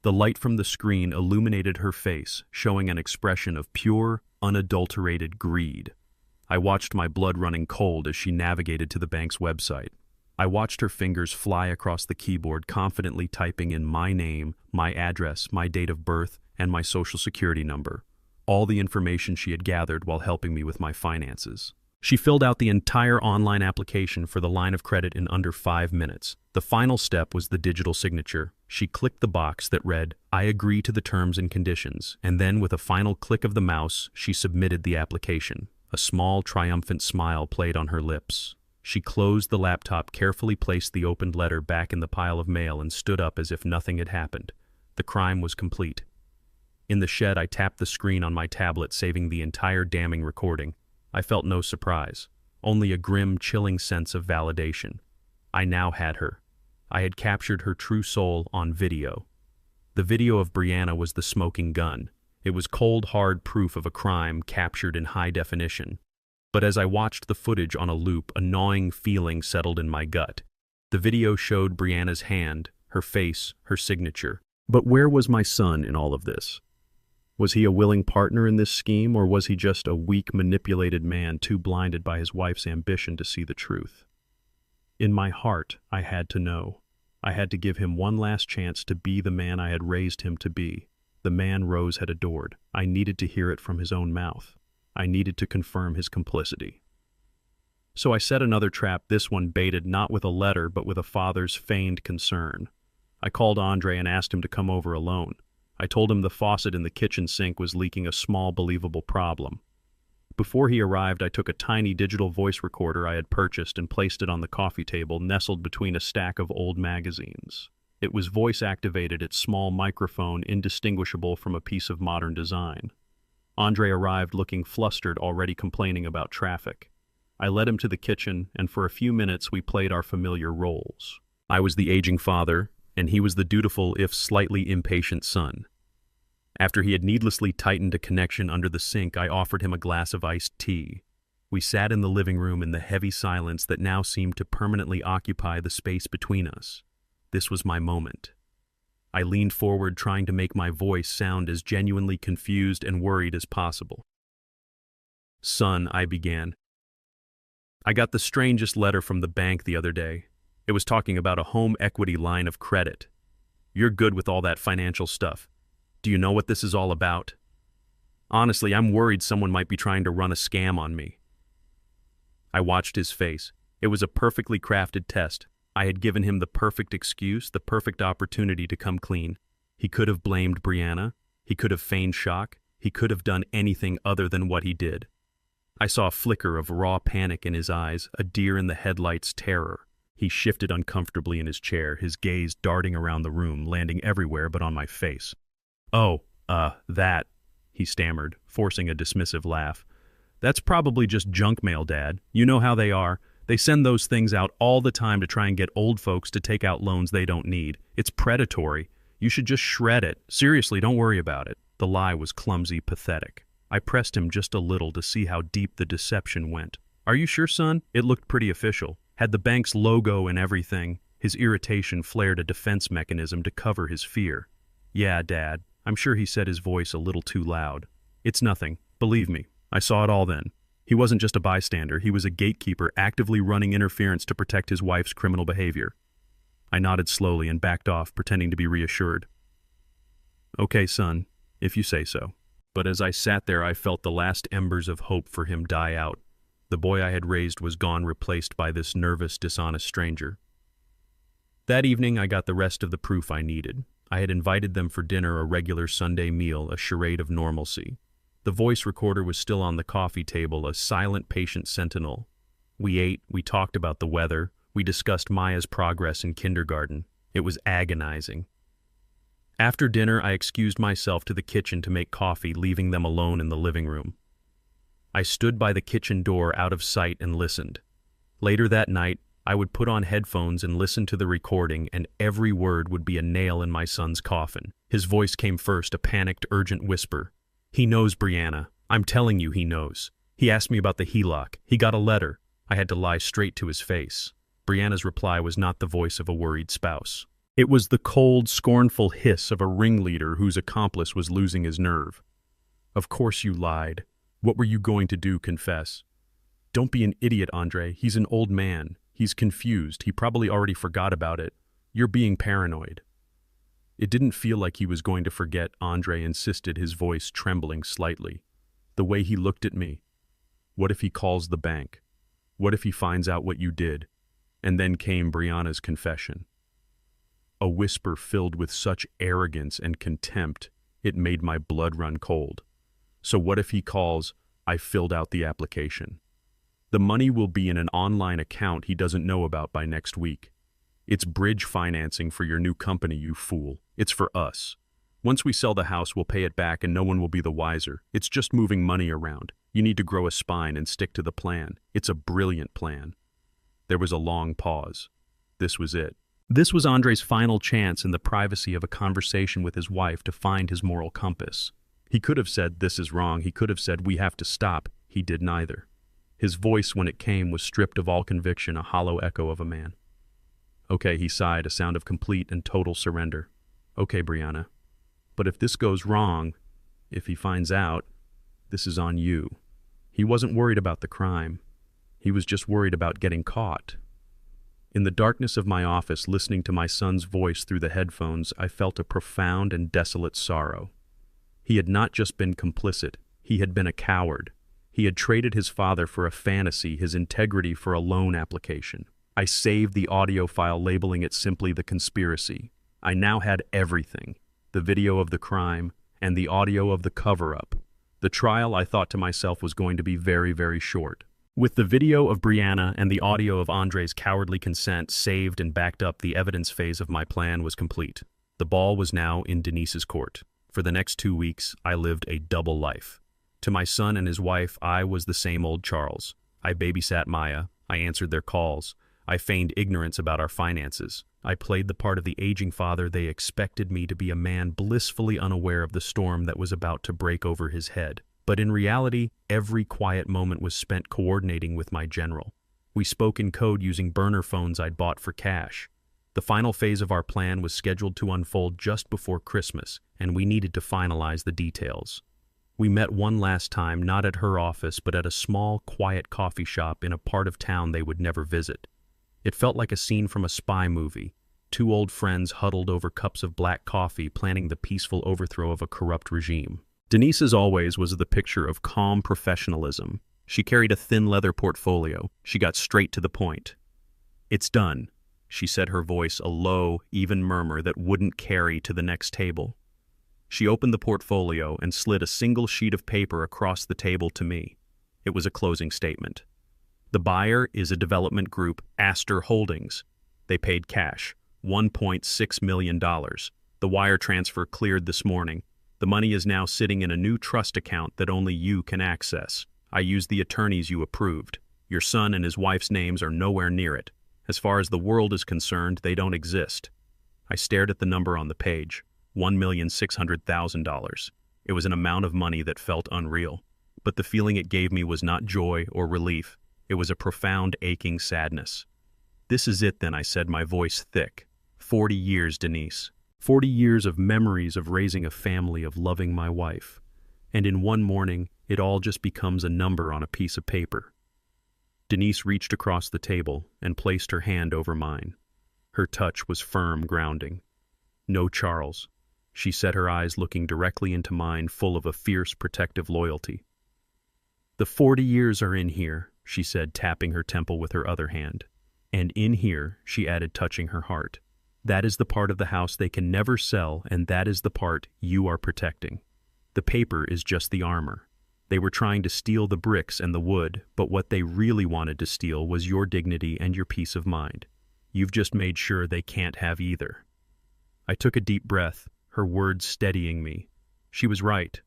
The light from the screen illuminated her face, showing an expression of pure, unadulterated greed. I watched my blood running cold as she navigated to the bank's website. I watched her fingers fly across the keyboard, confidently typing in my name, my address, my date of birth, and my social security number. All the information she had gathered while helping me with my finances. She filled out the entire online application for the line of credit in under 5 minutes. The final step was the digital signature. She clicked the box that read, "I agree to the terms and conditions," and then with a final click of the mouse, she submitted the application. A small, triumphant smile played on her lips. She closed the laptop, carefully placed the opened letter back in the pile of mail, and stood up as if nothing had happened. The crime was complete. In the shed, I tapped the screen on my tablet, saving the entire damning recording. I felt no surprise, only a grim, chilling sense of validation. I now had her. I had captured her true soul on video. The video of Brianna was the smoking gun. It was cold, hard proof of a crime captured in high definition. But as I watched the footage on a loop, a gnawing feeling settled in my gut. The video showed Brianna's hand, her face, her signature. But where was my son in all of this? Was he a willing partner in this scheme, or was he just a weak, manipulated man too blinded by his wife's ambition to see the truth? In my heart, I had to know. I had to give him one last chance to be the man I had raised him to be. the man Rose had adored. I needed to hear it from his own mouth. I needed to confirm his complicity. So I set another trap, this one baited not with a letter but with a father's feigned concern. I called Andre and asked him to come over alone. I told him the faucet in the kitchen sink was leaking a small, believable problem. Before he arrived, I took a tiny digital voice recorder I had purchased and placed it on the coffee table, nestled between a stack of old magazines. It was voice-activated, its small microphone indistinguishable from a piece of modern design. Andre arrived looking flustered, already complaining about traffic. I led him to the kitchen, and for a few minutes we played our familiar roles. I was the aging father, and he was the dutiful, if slightly impatient son. After he had needlessly tightened a connection under the sink, I offered him a glass of iced tea. We sat in the living room in the heavy silence that now seemed to permanently occupy the space between us. This was my moment. I leaned forward, trying to make my voice sound as genuinely confused and worried as possible. "Son," I began, "I got the strangest letter from the bank the other day. It was talking about a home equity line of credit. You're good with all that financial stuff. Do you know what this is all about? Honestly, I'm worried someone might be trying to run a scam on me." I watched his face. It was a perfectly crafted test. I had given him the perfect excuse, the perfect opportunity to come clean. He could have blamed Brianna. He could have feigned shock. He could have done anything other than what he did. I saw a flicker of raw panic in his eyes, a deer-in-the-headlights terror. He shifted uncomfortably in his chair, his gaze darting around the room, landing everywhere but on my face. "Oh, that," he stammered, forcing a dismissive laugh. "That's probably just junk mail, Dad. You know how they are. They send those things out all the time to try and get old folks to take out loans they don't need. It's predatory. You should just shred it. Seriously, don't worry about it." The lie was clumsy, pathetic. I pressed him just a little to see how deep the deception went. "Are you sure, son? It looked pretty official. Had the bank's logo and everything." His irritation flared a defense mechanism to cover his fear. "Yeah, Dad. I'm sure," he said, his voice a little too loud. "It's nothing. Believe me. I saw it all then. He wasn't just a bystander. He was a gatekeeper actively running interference to protect his wife's criminal behavior." I nodded slowly and backed off, pretending to be reassured. "Okay, son, if you say so." But as I sat there, I felt the last embers of hope for him die out. The boy I had raised was gone, replaced by this nervous, dishonest stranger. That evening, I got the rest of the proof I needed. I had invited them for dinner, a regular Sunday meal, a charade of normalcy. The voice recorder was still on the coffee table, a silent, patient sentinel. We ate, we talked about the weather, we discussed Maya's progress in kindergarten. It was agonizing. After dinner, I excused myself to the kitchen to make coffee, leaving them alone in the living room. I stood by the kitchen door, out of sight, and listened. Later that night, I would put on headphones and listen to the recording, and every word would be a nail in my son's coffin. His voice came first, a panicked, urgent whisper. "He knows, Brianna. I'm telling you, he knows. He asked me about the HELOC. He got a letter." I had to lie straight to his face. Brianna's reply was not the voice of a worried spouse. It was the cold, scornful hiss of a ringleader whose accomplice was losing his nerve. "Of course you lied. What were you going to do? Confess." "Don't be an idiot, Andre. He's an old man. He's confused. He probably already forgot about it. You're being paranoid." It didn't feel like he was going to forget, Andre insisted, his voice trembling slightly. "The way he looked at me. What if he calls the bank? What if he finds out what you did?" And then came Brianna's confession. A whisper filled with such arrogance and contempt, it made my blood run cold. "So what if he calls, 'I filled out the application'? The money will be in an online account he doesn't know about by next week. It's bridge financing for your new company, you fool. It's for us. Once we sell the house, we'll pay it back and no one will be the wiser. It's just moving money around. You need to grow a spine and stick to the plan. It's a brilliant plan." There was a long pause. This was it. This was Andre's final chance in the privacy of a conversation with his wife to find his moral compass. He could have said, "This is wrong." He could have said, "We have to stop." He did neither. His voice, when it came, was stripped of all conviction, a hollow echo of a man. "Okay," he sighed, a sound of complete and total surrender. "Okay, Brianna. But if this goes wrong, if he finds out, this is on you." He wasn't worried about the crime. He was just worried about getting caught. In the darkness of my office, listening to my son's voice through the headphones, I felt a profound and desolate sorrow. He had not just been complicit, he had been a coward. He had traded his father for a fantasy, his integrity for a loan application. I saved the audio file, labeling it simply The Conspiracy. I now had everything: the video of the crime and the audio of the cover-up. The trial, I thought to myself, was going to be very, very short. With the video of Brianna and the audio of Andre's cowardly consent saved and backed up, the evidence phase of my plan was complete. The ball was now in Denise's court. For the next 2 weeks, I lived a double life. To my son and his wife, I was the same old Charles. I babysat Maya. I answered their calls. I feigned ignorance about our finances. I played the part of the aging father. They expected me to be a man blissfully unaware of the storm that was about to break over his head. But in reality, every quiet moment was spent coordinating with my general. We spoke in code using burner phones I'd bought for cash. The final phase of our plan was scheduled to unfold just before Christmas, and we needed to finalize the details. We met one last time, not at her office, but at a small, quiet coffee shop in a part of town they would never visit. It felt like a scene from a spy movie. Two old friends huddled over cups of black coffee, planning the peaceful overthrow of a corrupt regime. Denise, as always, was the picture of calm professionalism. She carried a thin leather portfolio. She got straight to the point. "It's done," she said, her voice a low, even murmur that wouldn't carry to the next table. She opened the portfolio and slid a single sheet of paper across the table to me. It was a closing statement. "The buyer is a development group, Astor Holdings. They paid cash, $1.6 million. The wire transfer cleared this morning. The money is now sitting in a new trust account that only you can access. I used the attorneys you approved. Your son and his wife's names are nowhere near it. As far as the world is concerned, they don't exist." I stared at the number on the page, $1,600,000. It was an amount of money that felt unreal. But the feeling it gave me was not joy or relief. It was a profound, aching sadness. "This is it then," I said, my voice thick. 40 years, Denise. 40 years of memories of raising a family, of loving my wife. And in one morning, it all just becomes a number on a piece of paper. Denise reached across the table and placed her hand over mine. Her touch was firm, grounding. "No, Charles," she said, her eyes looking directly into mine, full of a fierce, protective loyalty. "The 40 years are in here," she said, tapping her temple with her other hand. "And in here," she added, touching her heart, "that is the part of the house they can never sell, and that is the part you are protecting. The paper is just the armor. They were trying to steal the bricks and the wood, but what they really wanted to steal was your dignity and your peace of mind. You've just made sure they can't have either." I took a deep breath, her words steadying me. She was right.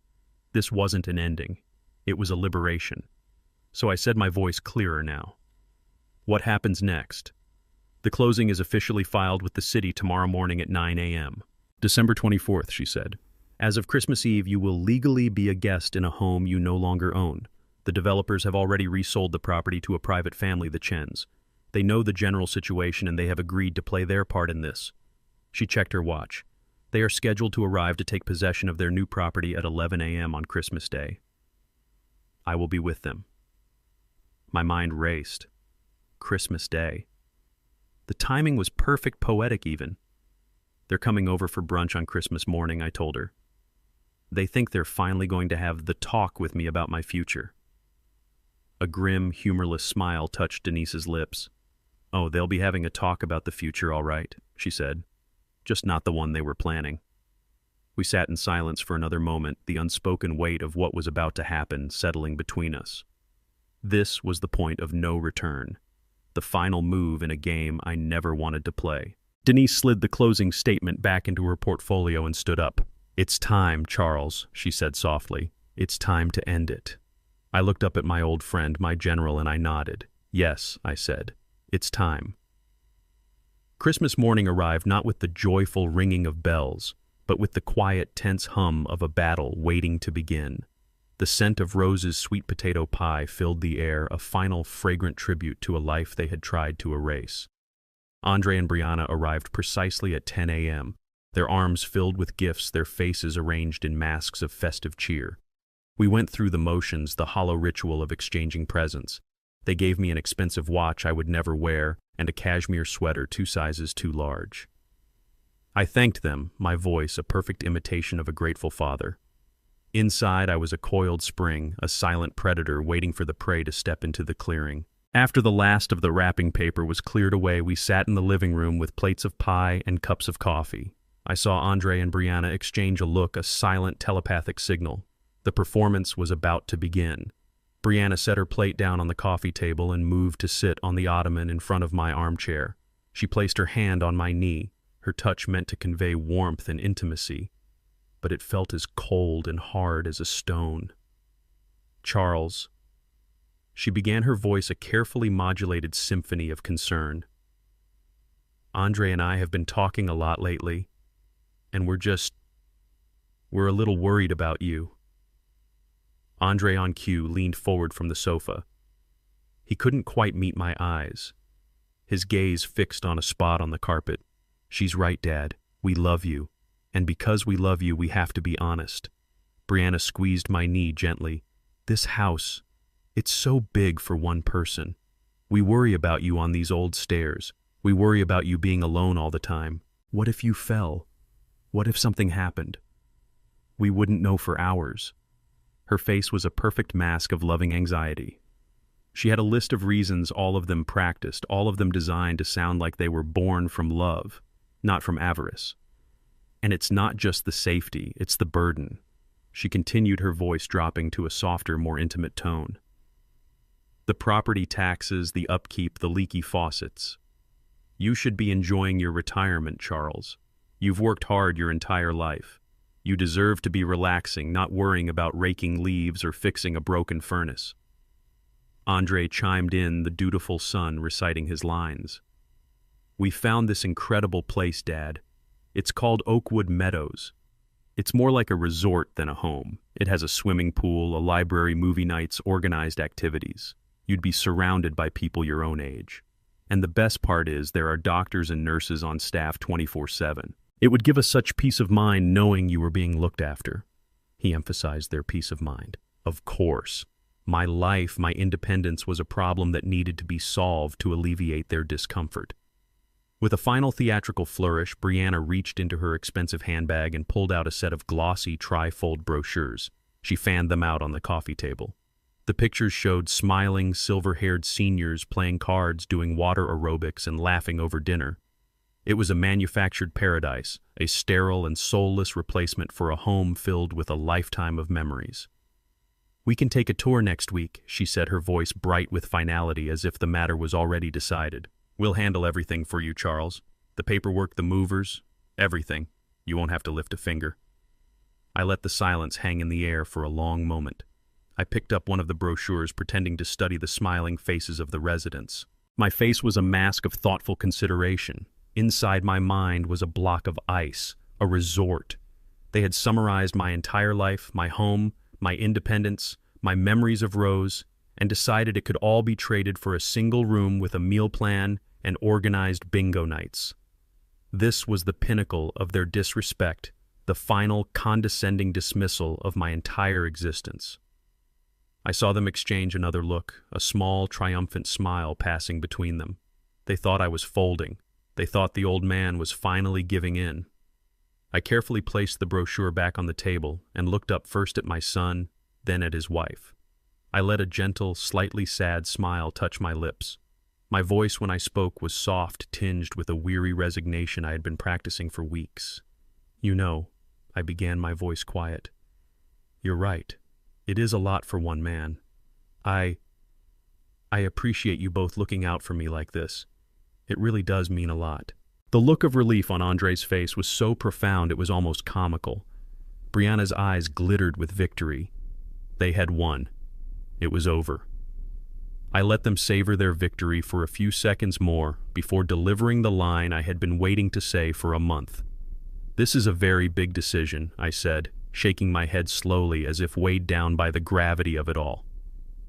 This wasn't an ending. It was a liberation. So I said, my voice clearer now. "What happens next?" "The closing is officially filed with the city tomorrow morning at 9 a.m. December 24th, she said. "As of Christmas Eve, you will legally be a guest in a home you no longer own. The developers have already resold the property to a private family, the Chens. They know the general situation and they have agreed to play their part in this." She checked her watch. "They are scheduled to arrive to take possession of their new property at 11 a.m. on Christmas Day. I will be with them." My mind raced. Christmas Day. The timing was perfect, poetic even. "They're coming over for brunch on Christmas morning," I told her. "They think they're finally going to have the talk with me about my future." A grim, humorless smile touched Denise's lips. "Oh, they'll be having a talk about the future, all right," she said. "Just not the one they were planning." We sat in silence for another moment, the unspoken weight of what was about to happen settling between us. This was the point of no return, the final move in a game I never wanted to play. Denise slid the closing statement back into her portfolio and stood up. "It's time, Charles," she said softly. "It's time to end it." I looked up at my old friend, my general, and I nodded. "Yes," I said. "It's time." Christmas morning arrived not with the joyful ringing of bells, but with the quiet, tense hum of a battle waiting to begin. The scent of Rose's sweet potato pie filled the air, a final fragrant tribute to a life they had tried to erase. Andre and Brianna arrived precisely at 10 a.m., their arms filled with gifts, their faces arranged in masks of festive cheer. We went through the motions, the hollow ritual of exchanging presents. They gave me an expensive watch I would never wear and a cashmere sweater 2 sizes too large. I thanked them, my voice a perfect imitation of a grateful father. Inside, I was a coiled spring, a silent predator waiting for the prey to step into the clearing. After the last of the wrapping paper was cleared away, we sat in the living room with plates of pie and cups of coffee. I saw Andre and Brianna exchange a look, a silent telepathic signal. The performance was about to begin. Brianna set her plate down on the coffee table and moved to sit on the ottoman in front of my armchair. She placed her hand on my knee, her touch meant to convey warmth and intimacy, but it felt as cold and hard as a stone. Charles. She began, her voice a carefully modulated symphony of concern. Andre and I have been talking a lot lately, and we're a little worried about you. Andre, on cue, leaned forward from the sofa. He couldn't quite meet my eyes, his gaze fixed on a spot on the carpet. She's right, Dad. We love you. And because we love you, we have to be honest. Brianna squeezed my knee gently. This house, it's so big for one person. We worry about you on these old stairs. We worry about you being alone all the time. What if you fell? What if something happened? We wouldn't know for hours. Her face was a perfect mask of loving anxiety. She had a list of reasons, all of them practiced, all of them designed to sound like they were born from love, not from avarice. And it's not just the safety, it's the burden. She continued, her voice dropping to a softer, more intimate tone. The property taxes, the upkeep, the leaky faucets. You should be enjoying your retirement, Charles. You've worked hard your entire life. You deserve to be relaxing, not worrying about raking leaves or fixing a broken furnace. Andre chimed in, the dutiful son reciting his lines. We found this incredible place, Dad. It's called Oakwood Meadows. It's more like a resort than a home. It has a swimming pool, a library, movie nights, organized activities. You'd be surrounded by people your own age. And the best part is there are doctors and nurses on staff 24/7. It would give us such peace of mind knowing you were being looked after. He emphasized their peace of mind. Of course. My life, my independence was a problem that needed to be solved to alleviate their discomfort. With a final theatrical flourish, Brianna reached into her expensive handbag and pulled out a set of glossy tri-fold brochures. She fanned them out on the coffee table. The pictures showed smiling, silver-haired seniors playing cards, doing water aerobics, and laughing over dinner. It was a manufactured paradise, a sterile and soulless replacement for a home filled with a lifetime of memories. We can take a tour next week, she said, her voice bright with finality, as if the matter was already decided. We'll handle everything for you, Charles. The paperwork, the movers, everything. You won't have to lift a finger. I let the silence hang in the air for a long moment. I picked up one of the brochures, pretending to study the smiling faces of the residents. My face was a mask of thoughtful consideration. Inside my mind was a block of ice, a resort. They had summarized my entire life, my home, my independence, my memories of Rose, and decided it could all be traded for a single room with a meal plan and organized bingo nights. This was the pinnacle of their disrespect, the final condescending dismissal of my entire existence. I saw them exchange another look, a small, triumphant smile passing between them. They thought I was folding. They thought the old man was finally giving in. I carefully placed the brochure back on the table and looked up first at my son, then at his wife. I let a gentle, slightly sad smile touch my lips. My voice when I spoke was soft, tinged with a weary resignation I had been practicing for weeks. You know, I began, my voice quiet. You're right. It is a lot for one man. I appreciate you both looking out for me like this. It really does mean a lot. The look of relief on Andre's face was so profound it was almost comical. Brianna's eyes glittered with victory. They had won. It was over. I let them savor their victory for a few seconds more before delivering the line I had been waiting to say for a month. This is a very big decision, I said, shaking my head slowly as if weighed down by the gravity of it all.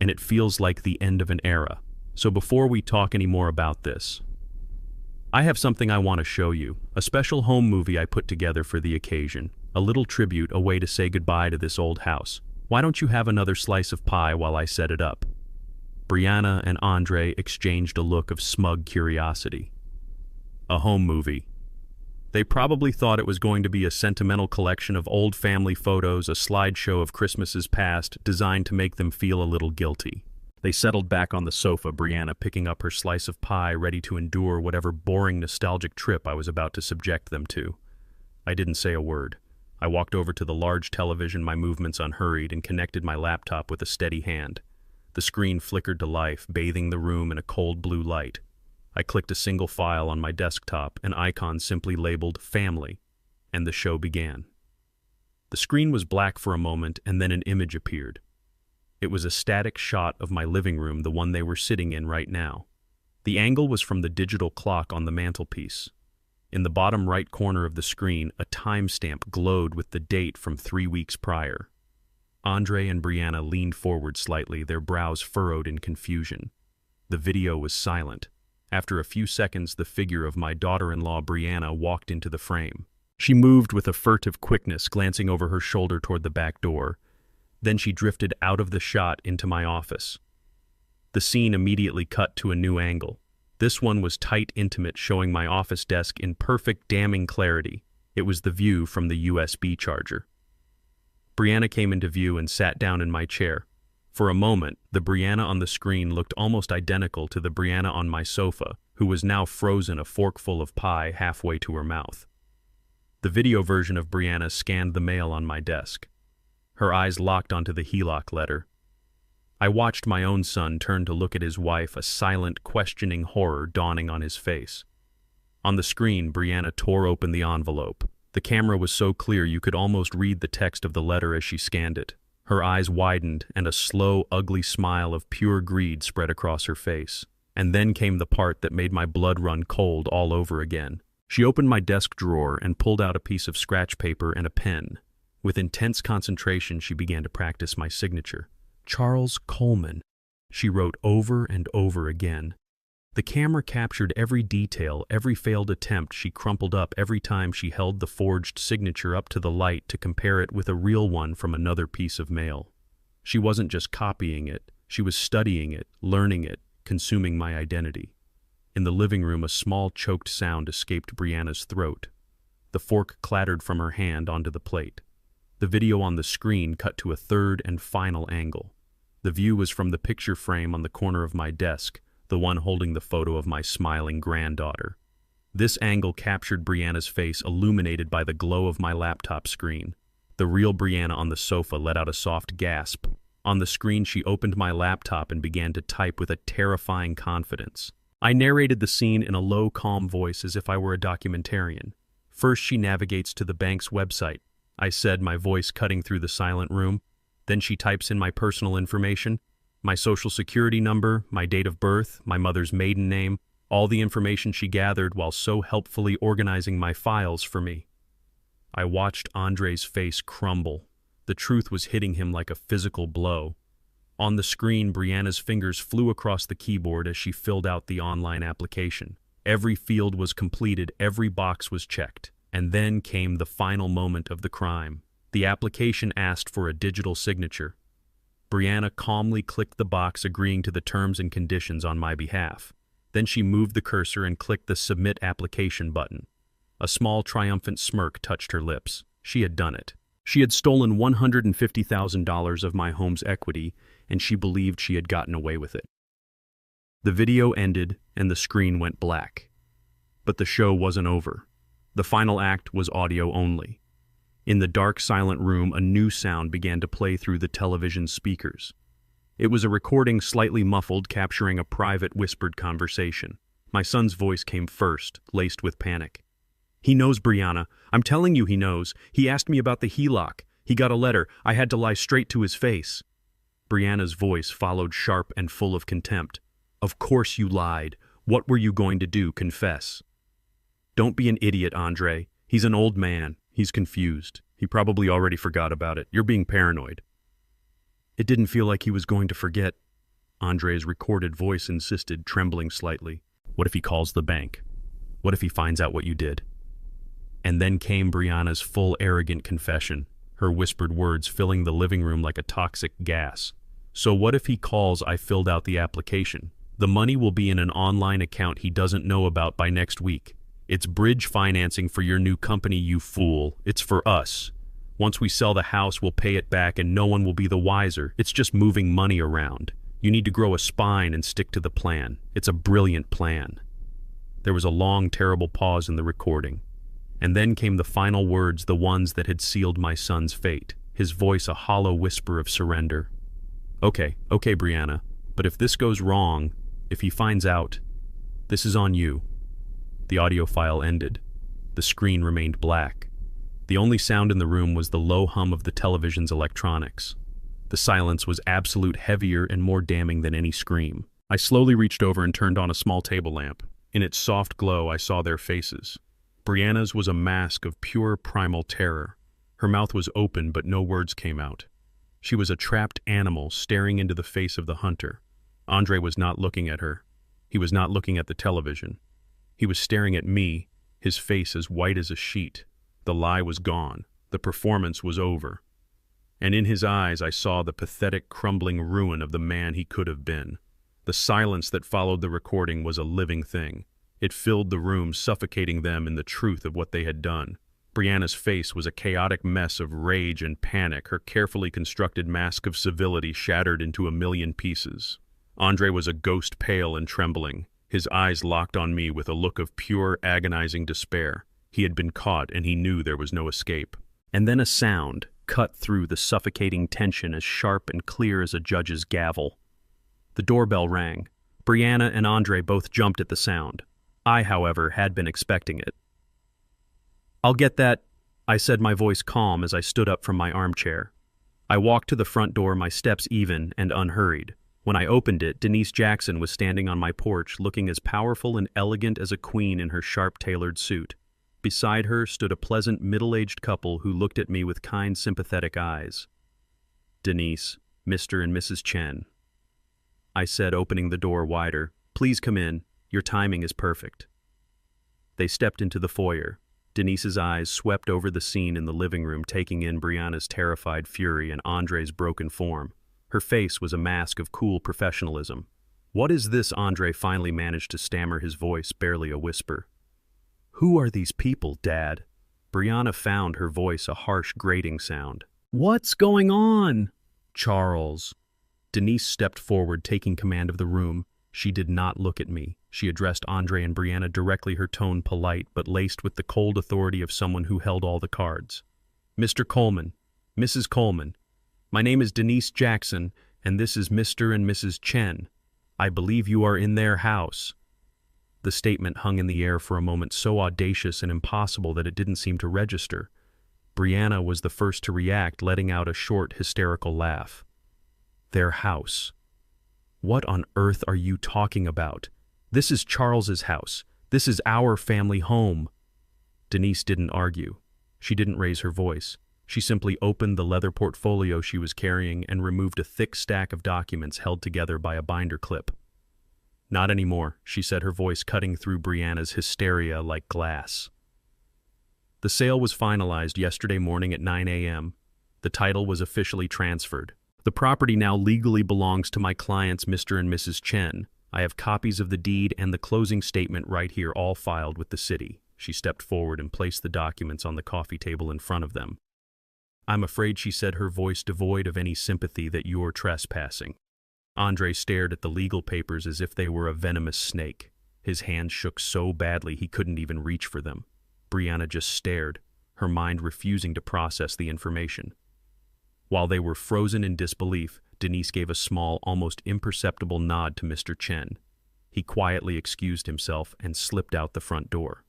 And it feels like the end of an era. So before we talk any more about this, I have something I want to show you, a special home movie I put together for the occasion, a little tribute, a way to say goodbye to this old house. Why don't you have another slice of pie while I set it up? Brianna and Andre exchanged a look of smug curiosity. A home movie. They probably thought it was going to be a sentimental collection of old family photos, a slideshow of Christmases past, designed to make them feel a little guilty. They settled back on the sofa, Brianna picking up her slice of pie, ready to endure whatever boring nostalgic trip I was about to subject them to. I didn't say a word. I walked over to the large television, my movements unhurried, and connected my laptop with a steady hand. The screen flickered to life, bathing the room in a cold blue light. I clicked a single file on my desktop, an icon simply labeled Family, and the show began. The screen was black for a moment, and then an image appeared. It was a static shot of my living room, the one they were sitting in right now. The angle was from the digital clock on the mantelpiece. In the bottom right corner of the screen, a timestamp glowed with the date from 3 weeks prior. Andre and Brianna leaned forward slightly, their brows furrowed in confusion. The video was silent. After a few seconds, the figure of my daughter-in-law, Brianna, walked into the frame. She moved with a furtive quickness, glancing over her shoulder toward the back door. Then she drifted out of the shot into my office. The scene immediately cut to a new angle. This one was tight, intimate, showing my office desk in perfect, damning clarity. It was the view from the USB charger. Brianna came into view and sat down in my chair. For a moment, the Brianna on the screen looked almost identical to the Brianna on my sofa, who was now frozen, a forkful of pie halfway to her mouth. The video version of Brianna scanned the mail on my desk. Her eyes locked onto the HELOC letter. I watched my own son turn to look at his wife, a silent, questioning horror dawning on his face. On the screen, Brianna tore open the envelope. The camera was so clear you could almost read the text of the letter as she scanned it. Her eyes widened, and a slow, ugly smile of pure greed spread across her face. And then came the part that made my blood run cold all over again. She opened my desk drawer and pulled out a piece of scratch paper and a pen. With intense concentration, she began to practice my signature. Charles Coleman, she wrote over and over again. The camera captured every detail, every failed attempt she crumpled up every time she held the forged signature up to the light to compare it with a real one from another piece of mail. She wasn't just copying it, she was studying it, learning it, consuming my identity. In the living room, a small choked sound escaped Brianna's throat. The fork clattered from her hand onto the plate. The video on the screen cut to a third and final angle. The view was from the picture frame on the corner of my desk, the one holding the photo of my smiling granddaughter. This angle captured Brianna's face, illuminated by the glow of my laptop screen. The real Brianna on the sofa let out a soft gasp. On the screen, she opened my laptop and began to type with a terrifying confidence. I narrated the scene in a low, calm voice as if I were a documentarian. First, she navigates to the bank's website, I said, my voice cutting through the silent room. Then she types in my personal information, my social security number, my date of birth, my mother's maiden name, all the information she gathered while so helpfully organizing my files for me. I watched Andre's face crumble. The truth was hitting him like a physical blow. On the screen, Brianna's fingers flew across the keyboard as she filled out the online application. Every field was completed, every box was checked. And then came the final moment of the crime. The application asked for a digital signature. Brianna calmly clicked the box agreeing to the terms and conditions on my behalf. Then she moved the cursor and clicked the Submit Application button. A small, triumphant smirk touched her lips. She had done it. She had stolen $150,000 of my home's equity, and she believed she had gotten away with it. The video ended, and the screen went black. But the show wasn't over. The final act was audio only. In the dark, silent room, a new sound began to play through the television speakers. It was a recording, slightly muffled, capturing a private, whispered conversation. My son's voice came first, laced with panic. "He knows, Brianna. I'm telling you he knows. He asked me about the HELOC. He got a letter. I had to lie straight to his face." Brianna's voice followed, sharp and full of contempt. "Of course you lied. What were you going to do? Confess." "Don't be an idiot, Andre. He's an old man. He's confused. He probably already forgot about it. You're being paranoid." "It didn't feel like he was going to forget," Andre's recorded voice insisted, trembling slightly. "What if he calls the bank? What if he finds out what you did?" And then came Brianna's full, arrogant confession, her whispered words filling the living room like a toxic gas. "So what if he calls? I filled out the application. The money will be in an online account he doesn't know about by next week. It's bridge financing for your new company, you fool. It's for us. Once we sell the house, we'll pay it back and no one will be the wiser. It's just moving money around. You need to grow a spine and stick to the plan. It's a brilliant plan." There was a long, terrible pause in the recording. And then came the final words, the ones that had sealed my son's fate. His voice a hollow whisper of surrender. Okay, Brianna, but if this goes wrong, if he finds out, this is on you." The audio file ended. The screen remained black. The only sound in the room was the low hum of the television's electronics. The silence was absolute, heavier and more damning than any scream. I slowly reached over and turned on a small table lamp. In its soft glow, I saw their faces. Brianna's was a mask of pure primal terror. Her mouth was open, but no words came out. She was a trapped animal staring into the face of the hunter. Andre was not looking at her. He was not looking at the television. He was staring at me, his face as white as a sheet. The lie was gone. The performance was over. And in his eyes I saw the pathetic, crumbling ruin of the man he could have been. The silence that followed the recording was a living thing. It filled the room, suffocating them in the truth of what they had done. Brianna's face was a chaotic mess of rage and panic, her carefully constructed mask of civility shattered into a million pieces. Andre was a ghost, pale and trembling, his eyes locked on me with a look of pure, agonizing despair. He had been caught, and he knew there was no escape. And then a sound cut through the suffocating tension as sharp and clear as a judge's gavel. The doorbell rang. Brianna and Andre both jumped at the sound. I, however, had been expecting it. "I'll get that," I said, my voice calm as I stood up from my armchair. I walked to the front door, my steps even and unhurried. When I opened it, Denise Jackson was standing on my porch, looking as powerful and elegant as a queen in her sharp-tailored suit. Beside her stood a pleasant, middle-aged couple who looked at me with kind, sympathetic eyes. "Denise, Mr. and Mrs. Chen," I said, opening the door wider. "Please come in. Your timing is perfect." They stepped into the foyer. Denise's eyes swept over the scene in the living room, taking in Brianna's terrified fury and Andre's broken form. Her face was a mask of cool professionalism. "What is this?" Andre finally managed to stammer, his voice barely a whisper. "Who are these people, Dad?" Brianna found her voice a harsh, grating sound. "What's going on?" "Charles." Denise stepped forward, taking command of the room. She did not look at me. She addressed Andre and Brianna directly, her tone polite but laced with the cold authority of someone who held all the cards. "Mr. Coleman, Mrs. Coleman, my name is Denise Jackson, and this is Mr. and Mrs. Chen. I believe you are in their house." The statement hung in the air for a moment, so audacious and impossible that it didn't seem to register. Brianna was the first to react, letting out a short, hysterical laugh. "Their house. What on earth are you talking about? This is Charles's house. This is our family home." Denise didn't argue. She didn't raise her voice. She simply opened the leather portfolio she was carrying and removed a thick stack of documents held together by a binder clip. "Not anymore," she said, her voice cutting through Brianna's hysteria like glass. "The sale was finalized yesterday morning at 9 a.m. The title was officially transferred. The property now legally belongs to my clients, Mr. and Mrs. Chen. I have copies of the deed and the closing statement right here, all filed with the city." She stepped forward and placed the documents on the coffee table in front of them. "I'm afraid," she said, her voice devoid of any sympathy, "that you're trespassing." Andre stared at the legal papers as if they were a venomous snake. His hands shook so badly he couldn't even reach for them. Brianna just stared, her mind refusing to process the information. While they were frozen in disbelief, Denise gave a small, almost imperceptible nod to Mr. Chen. He quietly excused himself and slipped out the front door.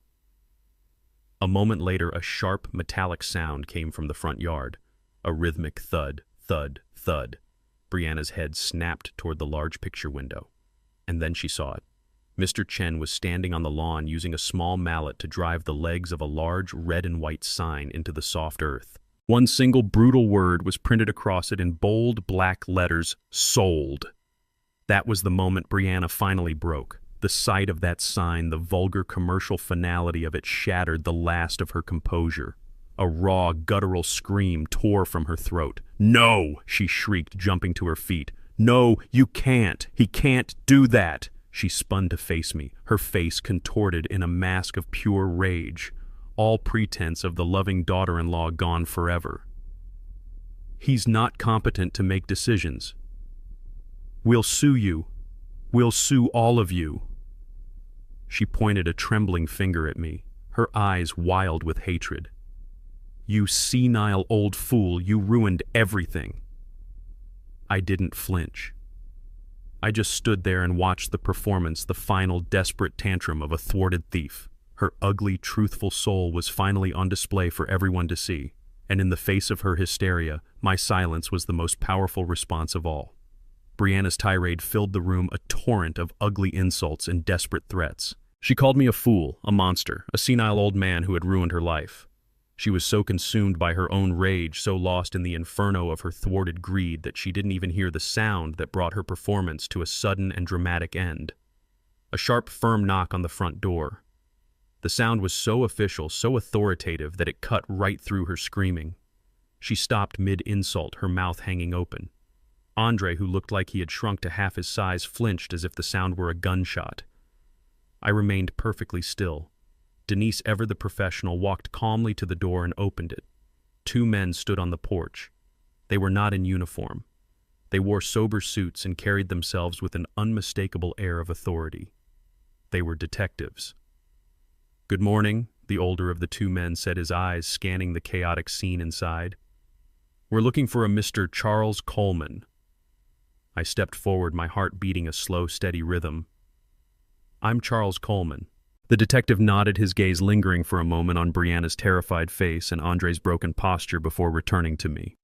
A moment later, a sharp, metallic sound came from the front yard. A rhythmic thud, thud, thud. Brianna's head snapped toward the large picture window. And then she saw it. Mr. Chen was standing on the lawn using a small mallet to drive the legs of a large red and white sign into the soft earth. One single brutal word was printed across it in bold black letters: "Sold." That was the moment Brianna finally broke. The sight of that sign, the vulgar commercial finality of it, shattered the last of her composure. A raw, guttural scream tore from her throat. "No!" she shrieked, jumping to her feet. "No, you can't! He can't do that!" She spun to face me, her face contorted in a mask of pure rage, all pretense of the loving daughter-in-law gone forever. "He's not competent to make decisions. We'll sue you. We'll sue all of you." She pointed a trembling finger at me, her eyes wild with hatred. "You senile old fool, you ruined everything." I didn't flinch. I just stood there and watched the performance, the final desperate tantrum of a thwarted thief. Her ugly, truthful soul was finally on display for everyone to see, and in the face of her hysteria, my silence was the most powerful response of all. Brianna's tirade filled the room, a torrent of ugly insults and desperate threats. She called me a fool, a monster, a senile old man who had ruined her life. She was so consumed by her own rage, so lost in the inferno of her thwarted greed, that she didn't even hear the sound that brought her performance to a sudden and dramatic end. A sharp, firm knock on the front door. The sound was so official, so authoritative, that it cut right through her screaming. She stopped mid-insult, her mouth hanging open. Andre, who looked like he had shrunk to half his size, flinched as if the sound were a gunshot. I remained perfectly still. Denise, ever the professional, walked calmly to the door and opened it. Two men stood on the porch. They were not in uniform. They wore sober suits and carried themselves with an unmistakable air of authority. They were detectives. "Good morning," the older of the two men said, his eyes scanning the chaotic scene inside. "We're looking for a Mr. Charles Coleman." I stepped forward, my heart beating a slow, steady rhythm. "I'm Charles Coleman." The detective nodded, his gaze lingering for a moment on Brianna's terrified face and Andre's broken posture before returning to me.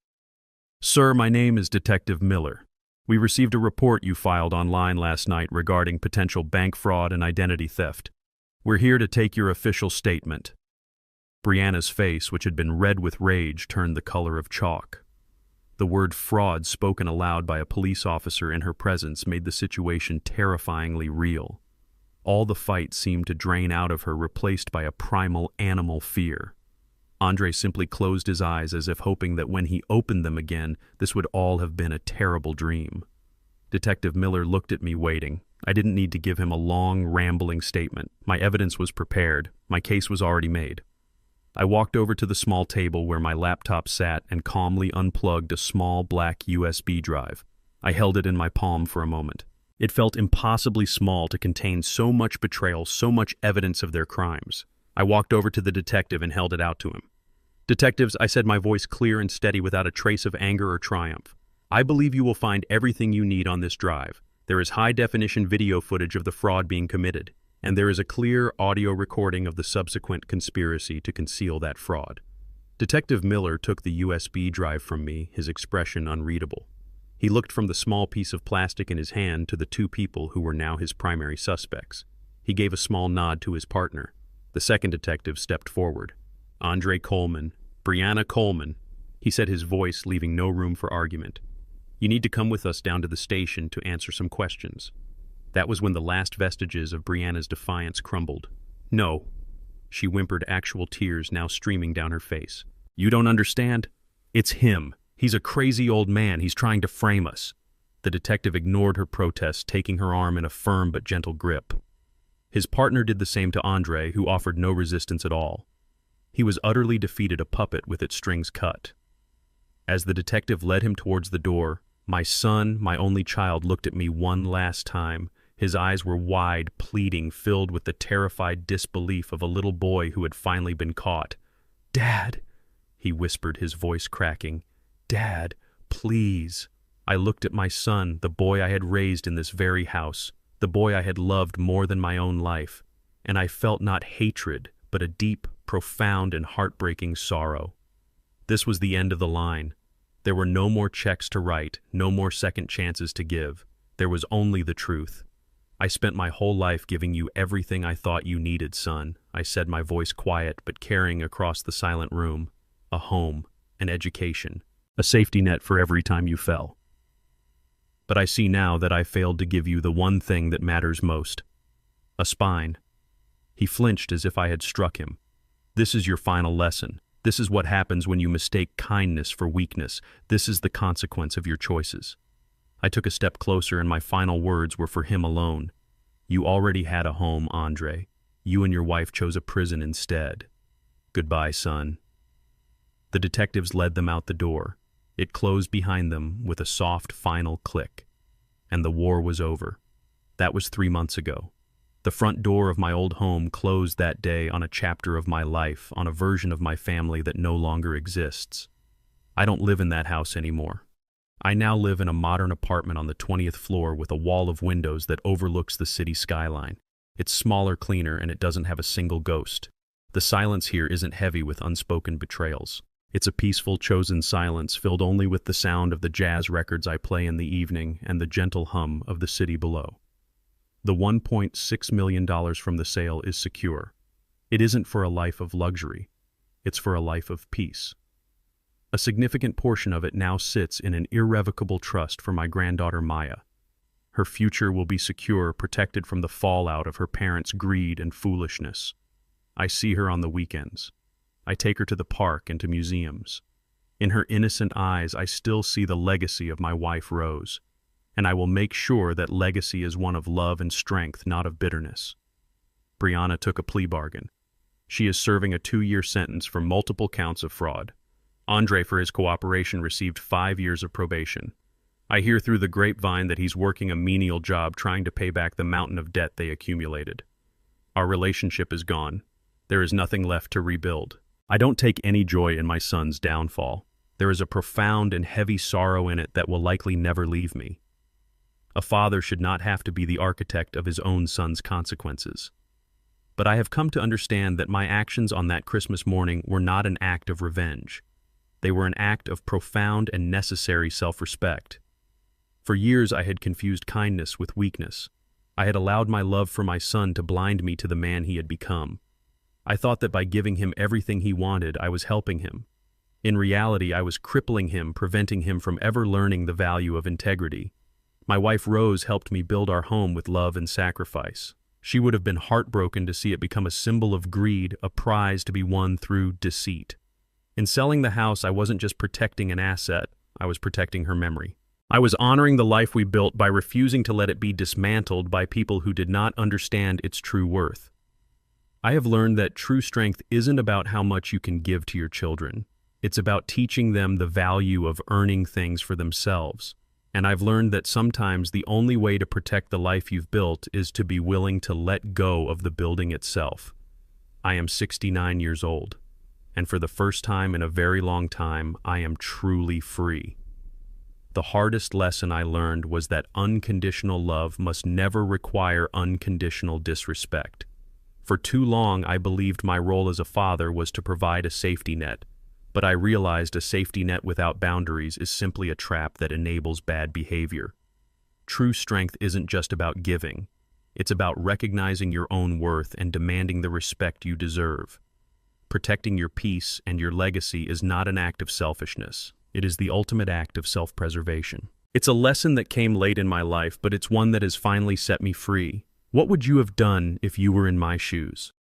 "Sir, my name is Detective Miller. We received a report you filed online last night regarding potential bank fraud and identity theft. We're here to take your official statement." Brianna's face, which had been red with rage, turned the color of chalk. The word fraud spoken aloud by a police officer in her presence made the situation terrifyingly real. All the fight seemed to drain out of her, replaced by a primal animal fear. Andre simply closed his eyes as if hoping that when he opened them again, this would all have been a terrible dream. Detective Miller looked at me, waiting. I didn't need to give him a long, rambling statement. My evidence was prepared. My case was already made. I walked over to the small table where my laptop sat and calmly unplugged a small black USB drive. I held it in my palm for a moment. It felt impossibly small to contain so much betrayal, so much evidence of their crimes. I walked over to the detective and held it out to him. "Detectives," I said, my voice clear and steady without a trace of anger or triumph, "I believe you will find everything you need on this drive. There is high-definition video footage of the fraud being committed, and there is a clear audio recording of the subsequent conspiracy to conceal that fraud." Detective Miller took the USB drive from me, his expression unreadable. He looked from the small piece of plastic in his hand to the two people who were now his primary suspects. He gave a small nod to his partner. The second detective stepped forward. "Andre Coleman, Brianna Coleman," he said, his voice leaving no room for argument. "You need to come with us down to the station to answer some questions." That was when the last vestiges of Brianna's defiance crumbled. "No," she whimpered, actual tears now streaming down her face. "You don't understand. It's him. He's a crazy old man. He's trying to frame us." The detective ignored her protest, taking her arm in a firm but gentle grip. His partner did the same to Andre, who offered no resistance at all. He was utterly defeated, a puppet with its strings cut. As the detective led him towards the door, my son, my only child, looked at me one last time. His eyes were wide, pleading, filled with the terrified disbelief of a little boy who had finally been caught. "Dad," he whispered, his voice cracking. "Dad, please." I looked at my son, the boy I had raised in this very house, the boy I had loved more than my own life, and I felt not hatred, but a deep, profound, and heartbreaking sorrow. This was the end of the line. There were no more checks to write, no more second chances to give. There was only the truth. "I spent my whole life giving you everything I thought you needed, son," I said, my voice quiet but carrying across the silent room. "A home, an education, a safety net for every time you fell. But I see now that I failed to give you the one thing that matters most. A spine." He flinched as if I had struck him. "This is your final lesson. This is what happens when you mistake kindness for weakness. This is the consequence of your choices." I took a step closer, and my final words were for him alone. You already had a home, Andre. You and your wife chose a prison instead. Goodbye, son. The detectives led them out the door. It closed behind them with a soft final click. And the war was over. That was 3 months ago. The front door of my old home closed that day on a chapter of my life, on a version of my family that no longer exists. I don't live in that house anymore. I now live in a modern apartment on the 20th floor with a wall of windows that overlooks the city skyline. It's smaller, cleaner, and it doesn't have a single ghost. The silence here isn't heavy with unspoken betrayals. It's a peaceful, chosen silence filled only with the sound of the jazz records I play in the evening and the gentle hum of the city below. The $1.6 million from the sale is secure. It isn't for a life of luxury. It's for a life of peace. A significant portion of it now sits in an irrevocable trust for my granddaughter Maya. Her future will be secure, protected from the fallout of her parents' greed and foolishness. I see her on the weekends. I take her to the park and to museums. In her innocent eyes, I still see the legacy of my wife Rose, and I will make sure that legacy is one of love and strength, not of bitterness. Brianna took a plea bargain. She is serving a 2-year sentence for multiple counts of fraud. Andre, for his cooperation, received 5 years of probation. I hear through the grapevine that he's working a menial job trying to pay back the mountain of debt they accumulated. Our relationship is gone. There is nothing left to rebuild. I don't take any joy in my son's downfall. There is a profound and heavy sorrow in it that will likely never leave me. A father should not have to be the architect of his own son's consequences. But I have come to understand that my actions on that Christmas morning were not an act of revenge. They were an act of profound and necessary self-respect. For years I had confused kindness with weakness. I had allowed my love for my son to blind me to the man he had become. I thought that by giving him everything he wanted, I was helping him. In reality, I was crippling him, preventing him from ever learning the value of integrity. My wife Rose helped me build our home with love and sacrifice. She would have been heartbroken to see it become a symbol of greed, a prize to be won through deceit. In selling the house, I wasn't just protecting an asset, I was protecting her memory. I was honoring the life we built by refusing to let it be dismantled by people who did not understand its true worth. I have learned that true strength isn't about how much you can give to your children. It's about teaching them the value of earning things for themselves. And I've learned that sometimes the only way to protect the life you've built is to be willing to let go of the building itself. I am 69 years old, and for the first time in a very long time, I am truly free. The hardest lesson I learned was that unconditional love must never require unconditional disrespect. For too long, I believed my role as a father was to provide a safety net, but I realized a safety net without boundaries is simply a trap that enables bad behavior. True strength isn't just about giving. It's about recognizing your own worth and demanding the respect you deserve. Protecting your peace and your legacy is not an act of selfishness. It is the ultimate act of self-preservation. It's a lesson that came late in my life, but it's one that has finally set me free. What would you have done if you were in my shoes?